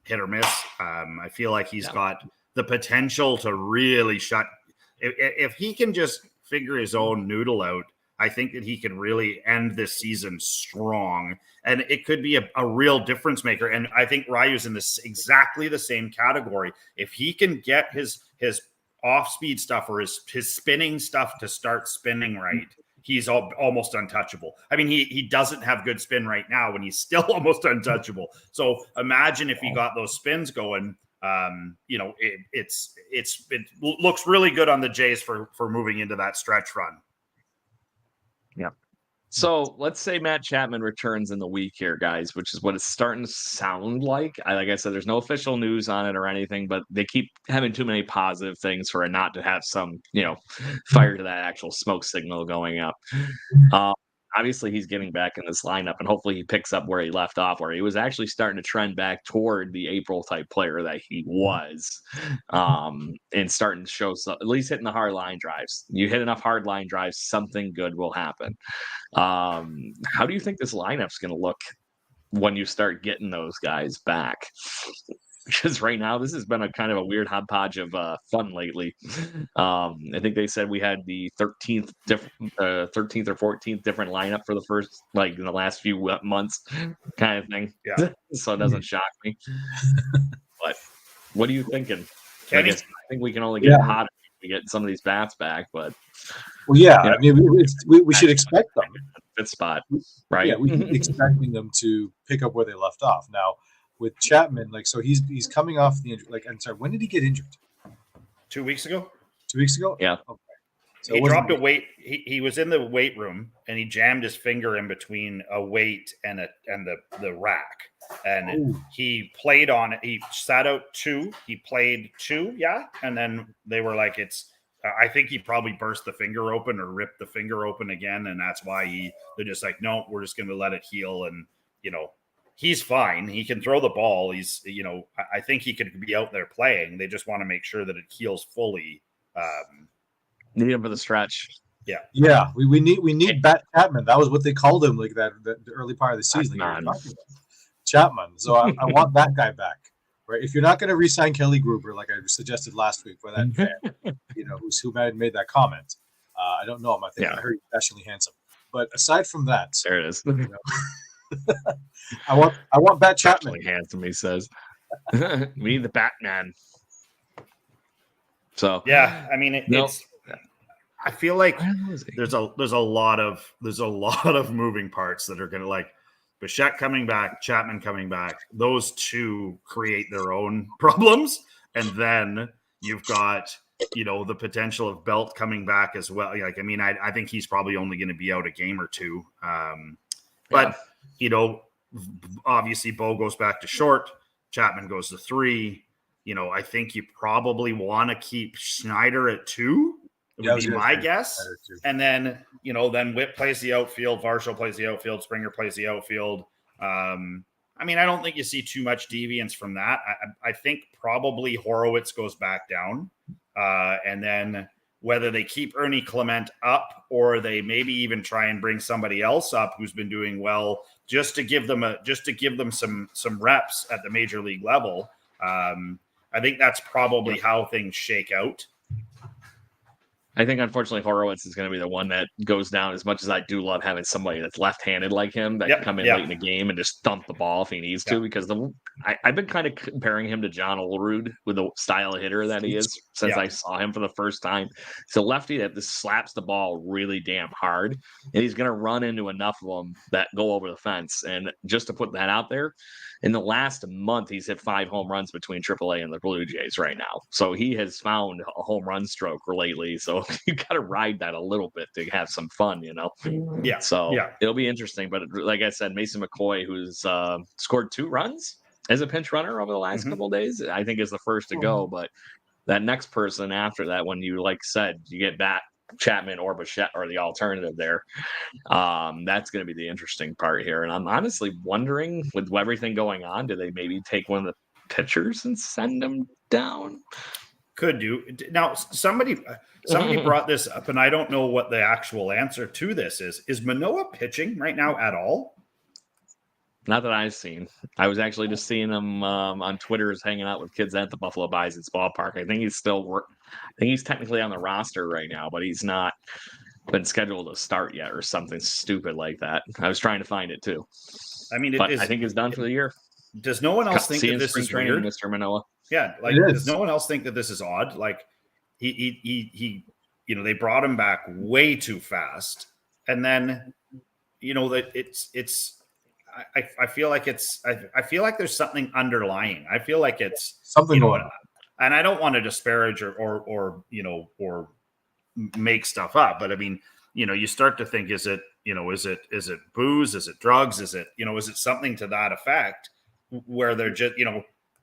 hit or miss. I feel like he's got the potential to really shut. If he can just figure his own noodle out, I think that he can really end this season strong. And it could be a real difference maker. And I think Ryu's in exactly the same category. If he can get his off-speed stuff or his spinning stuff to start spinning right, he's almost untouchable. I mean, he doesn't have good spin right now, and he's still almost untouchable. So imagine if he got those spins going. It looks really good on the Jays for moving into that stretch run. Yeah. So let's say Matt Chapman returns in the week here, guys, which is what it's starting to sound like. Like I said, there's no official news on it or anything, but they keep having too many positive things for it not to have some, fire to that actual smoke signal going up. Obviously, he's getting back in this lineup, and hopefully he picks up where he left off, where he was actually starting to trend back toward the April-type player that he was, and starting to show at least hitting the hard line drives. You hit enough hard line drives, something good will happen. How do you think this lineup's going to look when you start getting those guys back? Because right now, this has been a kind of a weird hodgepodge of fun lately. I think they said we had the 13th or 14th different lineup for the first, in the last few months, kind of thing. Yeah. So it doesn't shock me. But what are you thinking? I think we can only get hotter if we get some of these bats back. But I mean, we should expect them. Good spot, right? Yeah, we should be expecting them to pick up where they left off. Now, with Chapman, so he's coming off the injury. I'm sorry, when did he get injured? 2 weeks ago. 2 weeks ago? Yeah. Okay. So he dropped a weight. He was in the weight room and he jammed his finger in between a weight and the rack. And he played on it. He sat out 2. He played 2. Yeah. And then they were like, I think he probably burst the finger open or ripped the finger open again. And that's why they're just like, no, we're just going to let it heal. And, he's fine. He can throw the ball. He's, I think he could be out there playing. They just want to make sure that it heals fully. Need him for the stretch. Yeah. Yeah. We need Bat Chapman. That was what they called him, the early part of the season. Chapman. So I want that guy back. Right. If you're not going to re-sign Kelly Gruber, like I suggested last week for that fan, who made that comment. I don't know him. I heard he's fashionably handsome. But aside from that, there it is. I want Bat Chapman. Handsome, he says. We need the Batman. So yeah, I mean it's. I feel like there's a lot of moving parts that are going to Bichette coming back, Chapman coming back. Those two create their own problems, and then you've got the potential of Belt coming back as well. I think he's probably only going to be out a game or two. But obviously Bo goes back to short, Chapman goes to 3. I think you probably want to keep Schneider at 2. It would be my guess. And then, then Whit plays the outfield, Varsho plays the outfield, Springer plays the outfield. I don't think you see too much deviance from that. I think probably Horowitz goes back down. And then whether they keep Ernie Clement up or they maybe even try and bring somebody else up who's been doing well just to give them some reps at the major league level. I think that's probably how things shake out. I think, unfortunately, Horowitz is going to be the one that goes down, as much as I do love having somebody that's left-handed like him that can come in late in the game and just thump the ball if he needs to, because I've been kind of comparing him to John Olerud with the style of hitter that he is since I saw him for the first time. It's a lefty that just slaps the ball really damn hard, and he's going to run into enough of them that go over the fence. And just to put that out there, in the last month, he's hit 5 home runs between AAA and the Blue Jays right now. So he has found a home run stroke lately. So you got to ride that a little bit to have some fun, Yeah. So it'll be interesting. But like I said, Mason McCoy, who's scored 2 runs as a pinch runner over the last couple of days, I think is the first to go. But that next person after that, when you, like said, you get back Chapman or Bichette or the alternative there, that's going to be the interesting part here. And I'm honestly wondering, with everything going on, do they maybe take one of the pitchers and send them down? Could do. Now, somebody brought this up, and I don't know what the actual answer to this is. Is Manoah pitching right now at all? Not that I've seen. I was actually just seeing him on Twitter hanging out with kids at the Buffalo Bisons ballpark. I think he's still I think he's technically on the roster right now, but he's not been scheduled to start yet or something stupid like that. I was trying to find it too. I mean, I think he's done for the year. Does no one else think that this is weird, Mr. Manoah? Yeah, like does no one else think that this is odd? Like he they brought him back way too fast, and then that it's. I feel like I feel like there's something underlying. I feel like it's something going on. And I don't want to disparage or make stuff up, but I mean, you start to think, is it booze? Is it drugs? Is it something to that effect where they're just,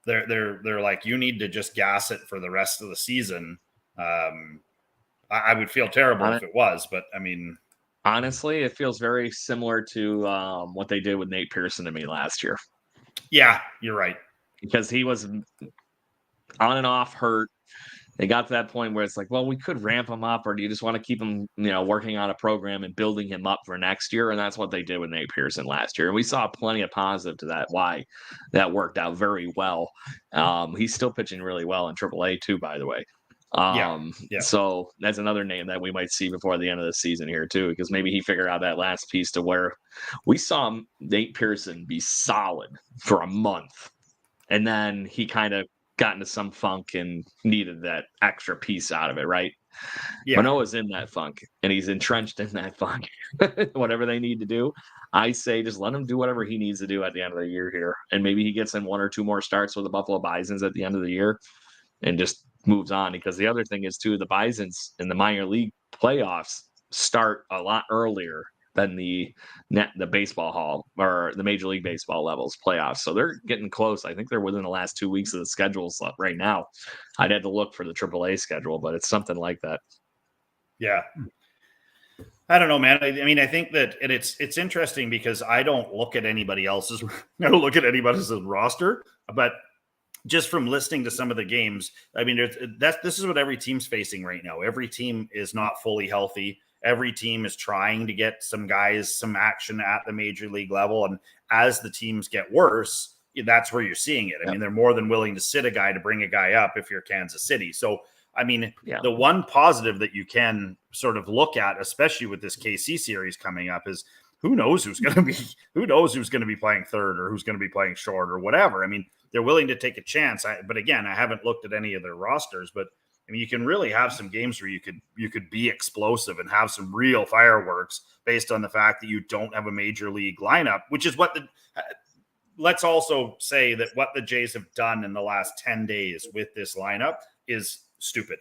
they're like, you need to just gas it for the rest of the season. I would feel terrible if it was, but I mean, honestly, it feels very similar to what they did with Nate Pearson to me last year. Yeah, you're right. Because he was on and off hurt. They got to that point where it's like, well, we could ramp him up, or do you just want to keep him, working on a program and building him up for next year? And that's what they did with Nate Pearson last year. And we saw plenty of positive to that, why that worked out very well. He's still pitching really well in AAA too, by the way. So that's another name that we might see before the end of the season here too, because maybe he figured out that last piece to where we saw Nate Pearson be solid for a month, and then he kind of got into some funk and needed that extra piece out of it, right? Manoah's in that funk, and he's entrenched in that funk. Whatever they need to do, I say just let him do whatever he needs to do at the end of the year here, and maybe he gets in 1 or 2 more starts with the Buffalo Bisons at the end of the year and just moves on. Because the other thing is too, the Bisons in the minor league playoffs start a lot earlier than the baseball hall or the Major League Baseball levels playoffs. So they're getting close. I think they're within the last 2 weeks of the schedules right now. I'd had to look for the AAA schedule, but it's something like that. Yeah. I don't know, man. I mean, I think that it's interesting because I don't look at anybody else's roster, but just from listening to some of the games, I mean, this is what every team's facing right now. Every team is not fully healthy. Every team is trying to get some guys some action at the major league level. And as the teams get worse, that's where you're seeing it. I mean, they're more than willing to sit a guy to bring a guy up if you're Kansas City. So, I mean, the one positive that you can sort of look at, especially with this KC series coming up, is who knows who's going to be playing third or who's going to be playing short or whatever. I mean, they're willing to take a chance. But again, I haven't looked at any of their rosters, but I mean, you can really have some games where you could be explosive and have some real fireworks based on the fact that you don't have a major league lineup, which is what let's also say that what the Jays have done in the last 10 days with this lineup is stupid.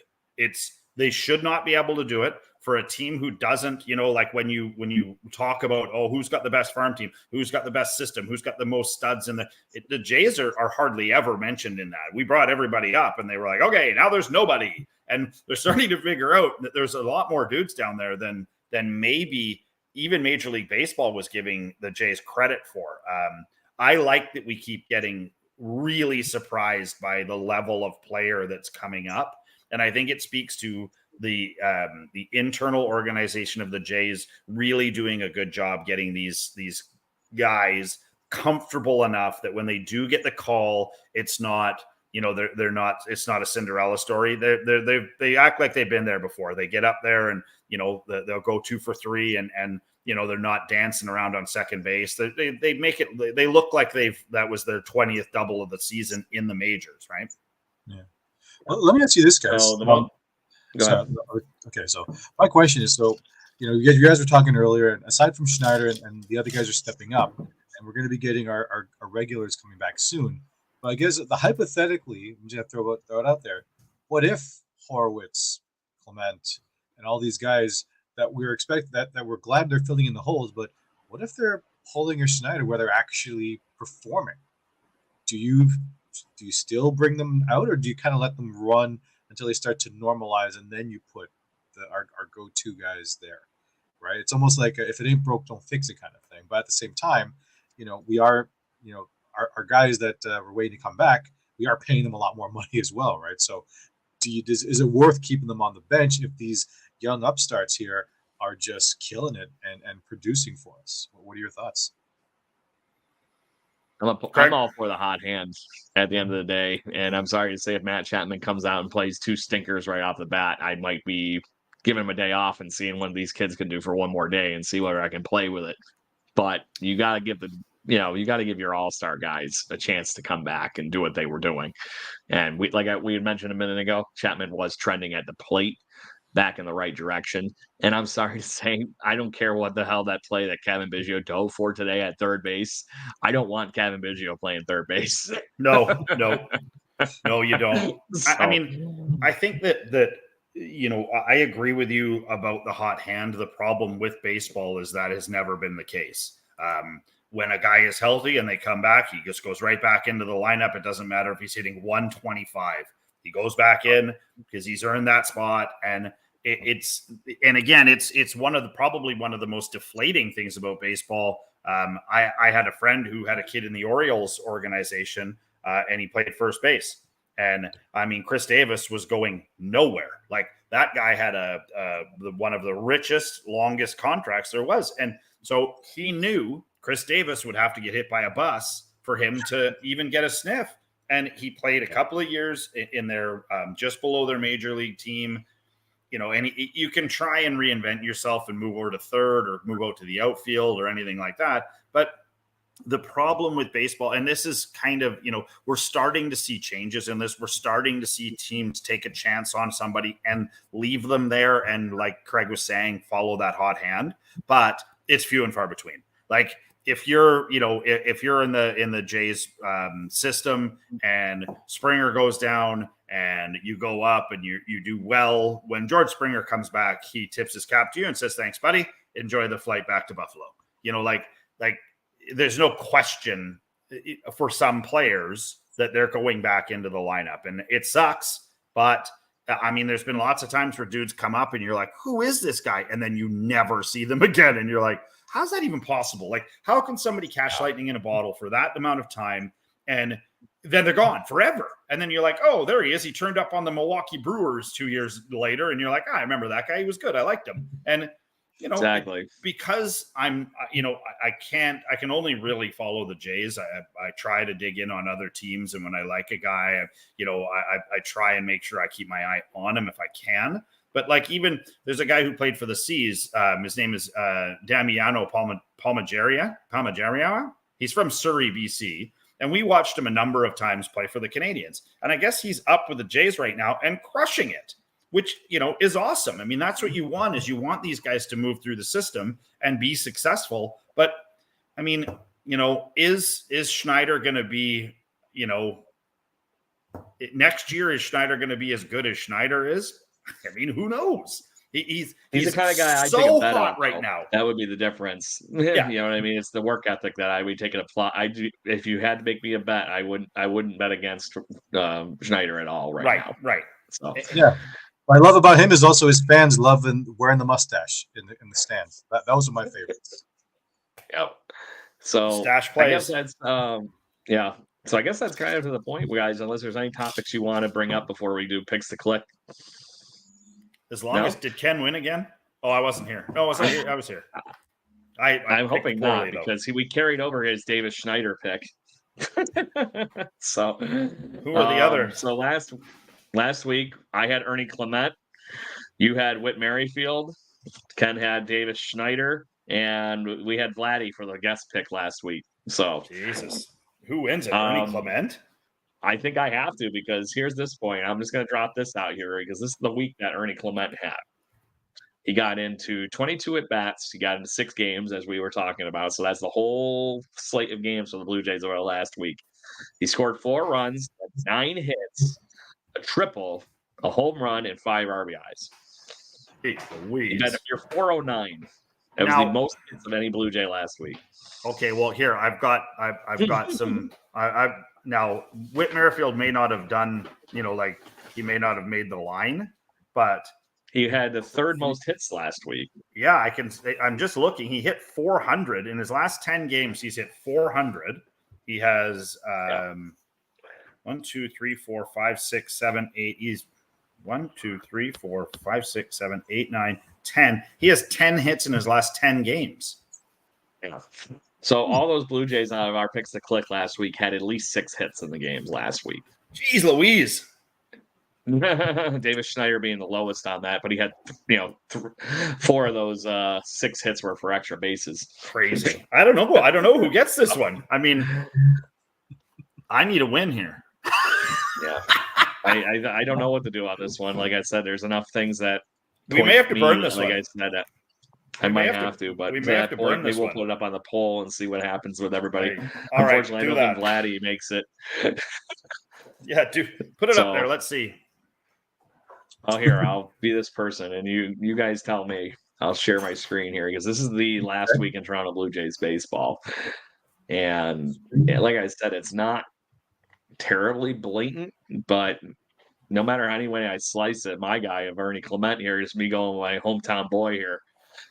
They should not be able to do it for a team who doesn't, like when you talk about, who's got the best farm team, who's got the best system, who's got the most studs in the Jays are hardly ever mentioned in that. We brought everybody up and they were like, okay, now there's nobody. And they're starting to figure out that there's a lot more dudes down there than maybe even Major League Baseball was giving the Jays credit for. I like that we keep getting really surprised by the level of player that's coming up. And I think it speaks to the internal organization of the Jays really doing a good job getting these guys comfortable enough that when they do get the call, it's not, they're not. It's not a Cinderella story. They act like they've been there before. They get up there and they'll go 2 for 3 and they're not dancing around on second base. They make it. They look like that was their 20th double of the season in the majors, right? Yeah. Well, let me ask you this, guys. Go ahead. Okay, so my question is, you guys were talking earlier, and aside from Schneider and the other guys are stepping up, and we're going to be getting our regulars coming back soon. But I guess hypothetically, I'm just going to throw it out there. What if Horowitz, Clement, and all these guys that we're expecting that we're glad they're filling in the holes, but what if they're Holding or Schneider where they're actually performing? Do you still bring them out, or do you kind of let them run until they start to normalize, and then you put our go-to guys there, right? It's almost like if it ain't broke, don't fix it kind of thing. But at the same time, we are, our guys that we're waiting to come back, we are paying them a lot more money as well, right? So is it worth keeping them on the bench if these young upstarts here are just killing it and producing for us? What are your thoughts? I'm all for the hot hands at the end of the day. And I'm sorry to say, if Matt Chapman comes out and plays 2 stinkers right off the bat, I might be giving him a day off and seeing what these kids can do for one more day and see whether I can play with it. But you got to give you got to give your all-star guys a chance to come back and do what they were doing. And we had mentioned a minute ago, Chapman was trending at the plate back in the right direction. And I'm sorry to say, I don't care what the hell that play that Kevin Biggio dove for today at third base. I don't want Kevin Biggio playing third base. No, you don't. So. I mean, I think that I agree with you about the hot hand. The problem with baseball is that has never been the case. When a guy is healthy and they come back, he just goes right back into the lineup. It doesn't matter if he's hitting 125. He goes back in because he's earned that spot. And it's probably one of the most deflating things about baseball. I had a friend who had a kid in the Orioles organization, and he played first base. And I mean, Chris Davis was going nowhere. Like, that guy had one of the richest, longest contracts there was. And so he knew Chris Davis would have to get hit by a bus for him to even get a sniff. And he played a couple of years in their just below their major league team, and you can try and reinvent yourself and move over to third or move out to the outfield or anything like that. But the problem with baseball, and this is kind of, we're starting to see changes in this. We're starting to see teams take a chance on somebody and leave them there. And like Craig was saying, follow that hot hand, but it's few and far between. Like, if you're in the Jays system and Springer goes down and you go up and you do well, when George Springer comes back, he tips his cap to you and says, "Thanks, buddy. Enjoy the flight back to Buffalo." Like there's no question for some players that they're going back into the lineup, and it sucks. But I mean, there's been lots of times where dudes come up and you're like, "Who is this guy?" And then you never see them again, and you're like, how's that even possible? Like, how can somebody catch lightning in a bottle for that amount of time and then they're gone forever? And then you're like, oh, there he is. He turned up on the Milwaukee Brewers 2 years later. And you're like, I remember that guy. He was good. I liked him. And, exactly, because I'm, I can only really follow the Jays. I try to dig in on other teams. And when I like a guy, I try and make sure I keep my eye on him if I can. But like, even there's a guy who played for the Seas. His name is Damiano Palmageria. He's from Surrey, BC. And we watched him a number of times play for the Canadians. And I guess he's up with the Jays right now and crushing it, which, is awesome. I mean, that's what you want, is you want these guys to move through the system and be successful. But I mean, is Schneider going to be, next year, is Schneider going to be as good as Schneider is? I mean, who knows? He's the kind of guy I take a bet on right now. That would be the difference. Yeah. You know what I mean? It's the work ethic that I would take it apply. If you had to make me a bet, I wouldn't bet against Schneider at all right now. Right. So yeah. What I love about him is also his fans love wearing the mustache in the stands. Those are my favorites. Yep. So stash plays. I guess that's yeah. So I guess that's kind of to the point, guys, unless there's any topics you want to bring up before we do picks to click. As long as, did Ken win again? Oh, I wasn't here. No, was I here? I was here. I'm hoping not, because we carried over his Davis Schneider pick So Who are the others? So last week I had Ernie Clement. You had Whit Merrifield. Ken had Davis Schneider, and we had Vladdy for the guest pick last week. So Jesus, who wins it? Ernie Clement? I think I have to, because here's this point. I'm just going to drop this out here because this is the week that Ernie Clement had. He got into 22 at bats. He got into 6 games, as we were talking about. So that's the whole slate of games for the Blue Jays over the last week. He scored 4 runs, 9 hits, a triple, a home run, and 5 RBIs. He got up here 409. That was the most hits of any Blue Jay last week. Okay, well here I've got some. Now Whit Merrifield may not have done, like he may not have made the line, but he had the 3rd most hits last week. Yeah, I'm just looking. He hit 400 in his last 10 games. He's hit 400. He has 1, 2, 3, 4, 5, 6, 7, 8. He's 1, 2, 3, 4, 5, 6, 7, 8, 9, 10. He has 10 hits in his last 10 games. Yeah. So all those Blue Jays out of our picks to click last week had at least 6 hits in the games last week. Jeez Louise. Davis Schneider being the lowest on that, but he had 4 of those 6 hits were for extra bases. Crazy. I don't know who gets this one. I mean, I need a win here. Yeah. I don't know what to do on this one. Like I said, there's enough things that we may have to burn this one. Like I said, I might have to, but we may have to burn this we'll one. put it up on the poll and see what happens with everybody. Right. Unfortunately, I don't think Vladdy makes it. Yeah, put it up there. Let's see. Oh, here, I'll be this person, and you guys tell me. I'll share my screen here because this is the last week in Toronto Blue Jays baseball. And like I said, it's not terribly blatant, but no matter any way I slice it, my guy of Ernie Clement here is me going with my hometown boy here.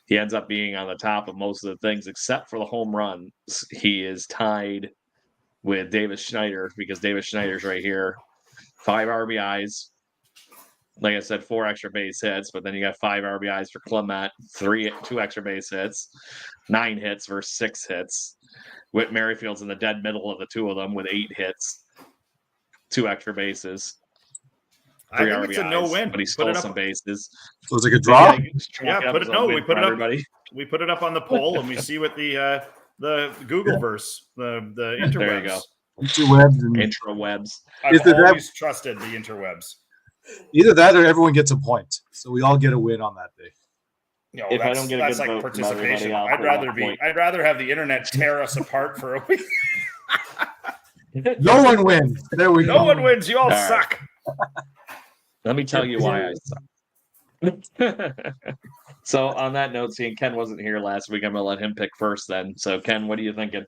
He ends up being on the top of most of the things except for the home runs. He is tied with Davis Schneider because Davis Schneider's right here. 5 RBIs. Like I said, 4 extra base hits, but then you got 5 RBIs for Clement, 2 extra base hits, 9 hits versus 6 hits. Whit Merrifield's in the dead middle of the 2 of them with 8 hits, 2 extra bases. 3 RBIs, it's a no-win, but he stole some bases. So it's like a draw. Yeah, we put it up. We put it up on the poll, and we see what the Google verse, the interwebs. There you go. Interwebs. I've always trusted the interwebs. Either that or everyone gets a point, so we all get a win on that day. No, if I don't get a good vote participation, I'd rather have the internet tear us apart for a week. No one wins. There we go. No one wins. You all suck. Let me tell you why I suck. So on that note, seeing Ken wasn't here last week, I'm gonna let him pick first. Then, so Ken, what are you thinking?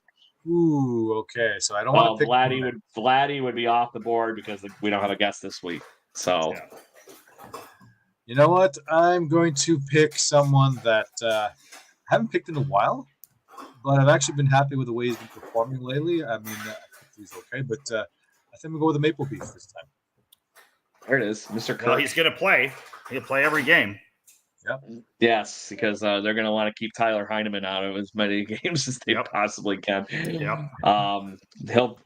Ooh, okay. So I don't want to pick. Vladdy would be off the board because we don't have a guest this week. So, you know what? I'm going to pick someone that I haven't picked in a while, but I've actually been happy with the way he's been performing lately. I mean, I think he's okay, but I think we'll go with the Maple Beef this time. There it is, Mr. Kirk. Well, he's going to play. He'll play every game. Yep. Yes, because they're going to want to keep Tyler Heineman out of as many games as they possibly can. Yep.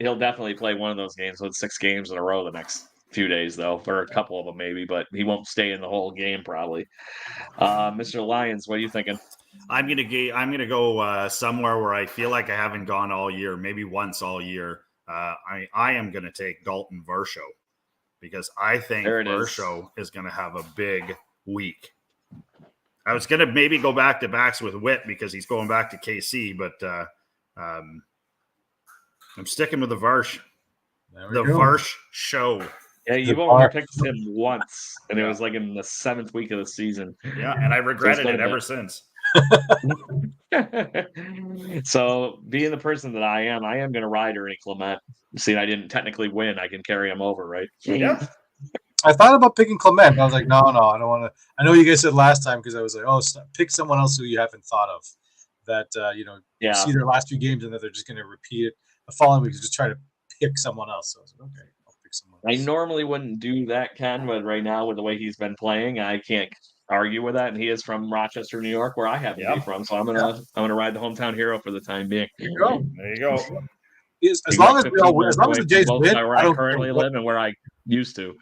He'll definitely play one of those games with 6 games in a row the next few days, though, or a couple of them maybe, but he won't stay in the whole game probably. Mr. Lyons, what are you thinking? I'm gonna go somewhere where I feel like I haven't gone all year, maybe once all year. I am gonna take Dalton Varsho because I think Varsho is gonna have a big week. I was gonna maybe go back to backs with Witt because he's going back to KC, but I'm sticking with the Varsh. The Varsh show. Yeah, you've only picked him once, and it was like in the 7th week of the season. Yeah, and I regretted it ever since. So, being the person that I am going to ride Ernie Clement. See, I didn't technically win. I can carry him over, right? Yeah. I thought about picking Clement. I was like, no, I don't want to. I know you guys said last time because I was like, pick someone else who you haven't thought of. That, you see their last few games and that they're just going to repeat it. The following week, just try to pick someone else. So I was like, okay. I normally wouldn't do that, Ken, but right now with the way he's been playing, I can't argue with that. And he is from Rochester, New York, where I happen to be from. So I'm gonna ride the hometown hero for the time being. There you go. There you go. As long as we all win, as long as the Jays win, where I currently live and where I used to.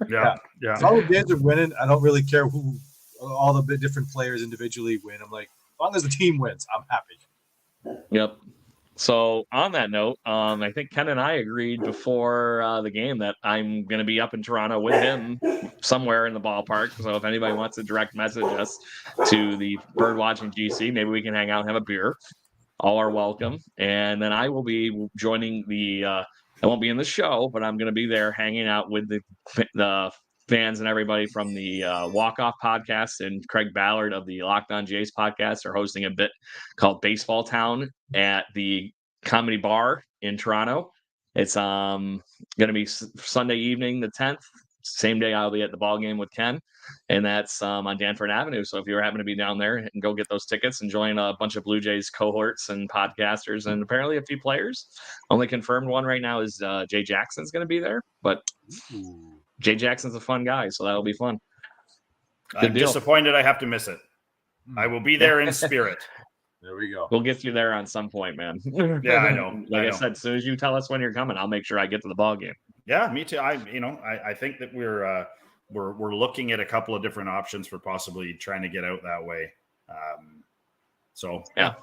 Yeah. As long as the Jays are winning, I don't really care who all the different players individually win. I'm like, as long as the team wins, I'm happy. Yep. So on that note, I think Ken and I agreed before the game that I'm going to be up in Toronto with him somewhere in the ballpark. So if anybody wants to direct message us to the Birdwatching GC, maybe we can hang out and have a beer. All are welcome. And then I will be joining I won't be in the show, but I'm going to be there hanging out with the fans and everybody from the Walkoff podcast, and Craig Ballard of the Locked On Jays podcast are hosting a bit called Baseball Town at the Comedy Bar in Toronto. It's going to be Sunday evening, the 10th. Same day I'll be at the ball game with Ken, and that's on Danforth Avenue. So if you happen to be down there, and go get those tickets and join a bunch of Blue Jays cohorts and podcasters, and apparently a few players. Only confirmed one right now is Jay Jackson's going to be there, but Jay Jackson's a fun guy, so that'll be fun. I'm disappointed I have to miss it. I will be there in spirit. There we go. We'll get you there on some point, man. Yeah, I know. I said, as soon as you tell us when you're coming, I'll make sure I get to the ball game. Yeah, me too. I think that we're looking at a couple of different options for possibly trying to get out that way. So yeah,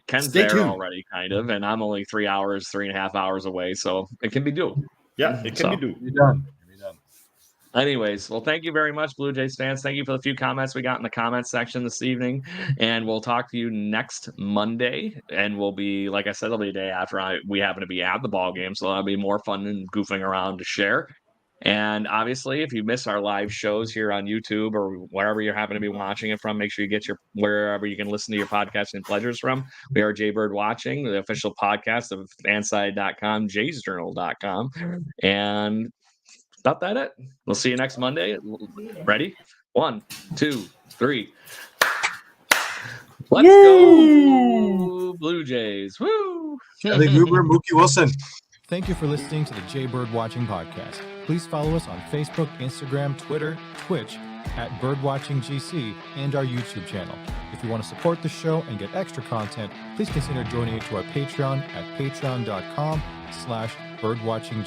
Ken's Stay there tuned. already, kind of, and I'm only 3.5 hours away, so it can be doable. yeah, it can be doable. You're done. Anyways, well, thank you very much, Blue Jays fans. Thank you for the few comments we got in the comments section this evening. And we'll talk to you next Monday. And we'll be, like I said, it'll be a day after we happen to be at the ball game. So that'll be more fun and goofing around to share. And obviously, if you miss our live shows here on YouTube or wherever you happen to be watching it from, make sure you get wherever you can listen to your podcasting pleasures from. We are Jaybird Watching, the official podcast of fanside.com, jaysjournal.com. And about that it. We'll see you next Monday. Ready? 1, 2, 3. Let's go, Blue Jays. Woo! Kelly Gruber, Mookie Wilson. Thank you for listening to the Jaybird Watching Podcast. Please follow us on Facebook, Instagram, Twitter, Twitch at BirdwatchingGC, and our YouTube channel. If you want to support the show and get extra content, please consider donating to our Patreon at patreon.com/birdwatchinggc.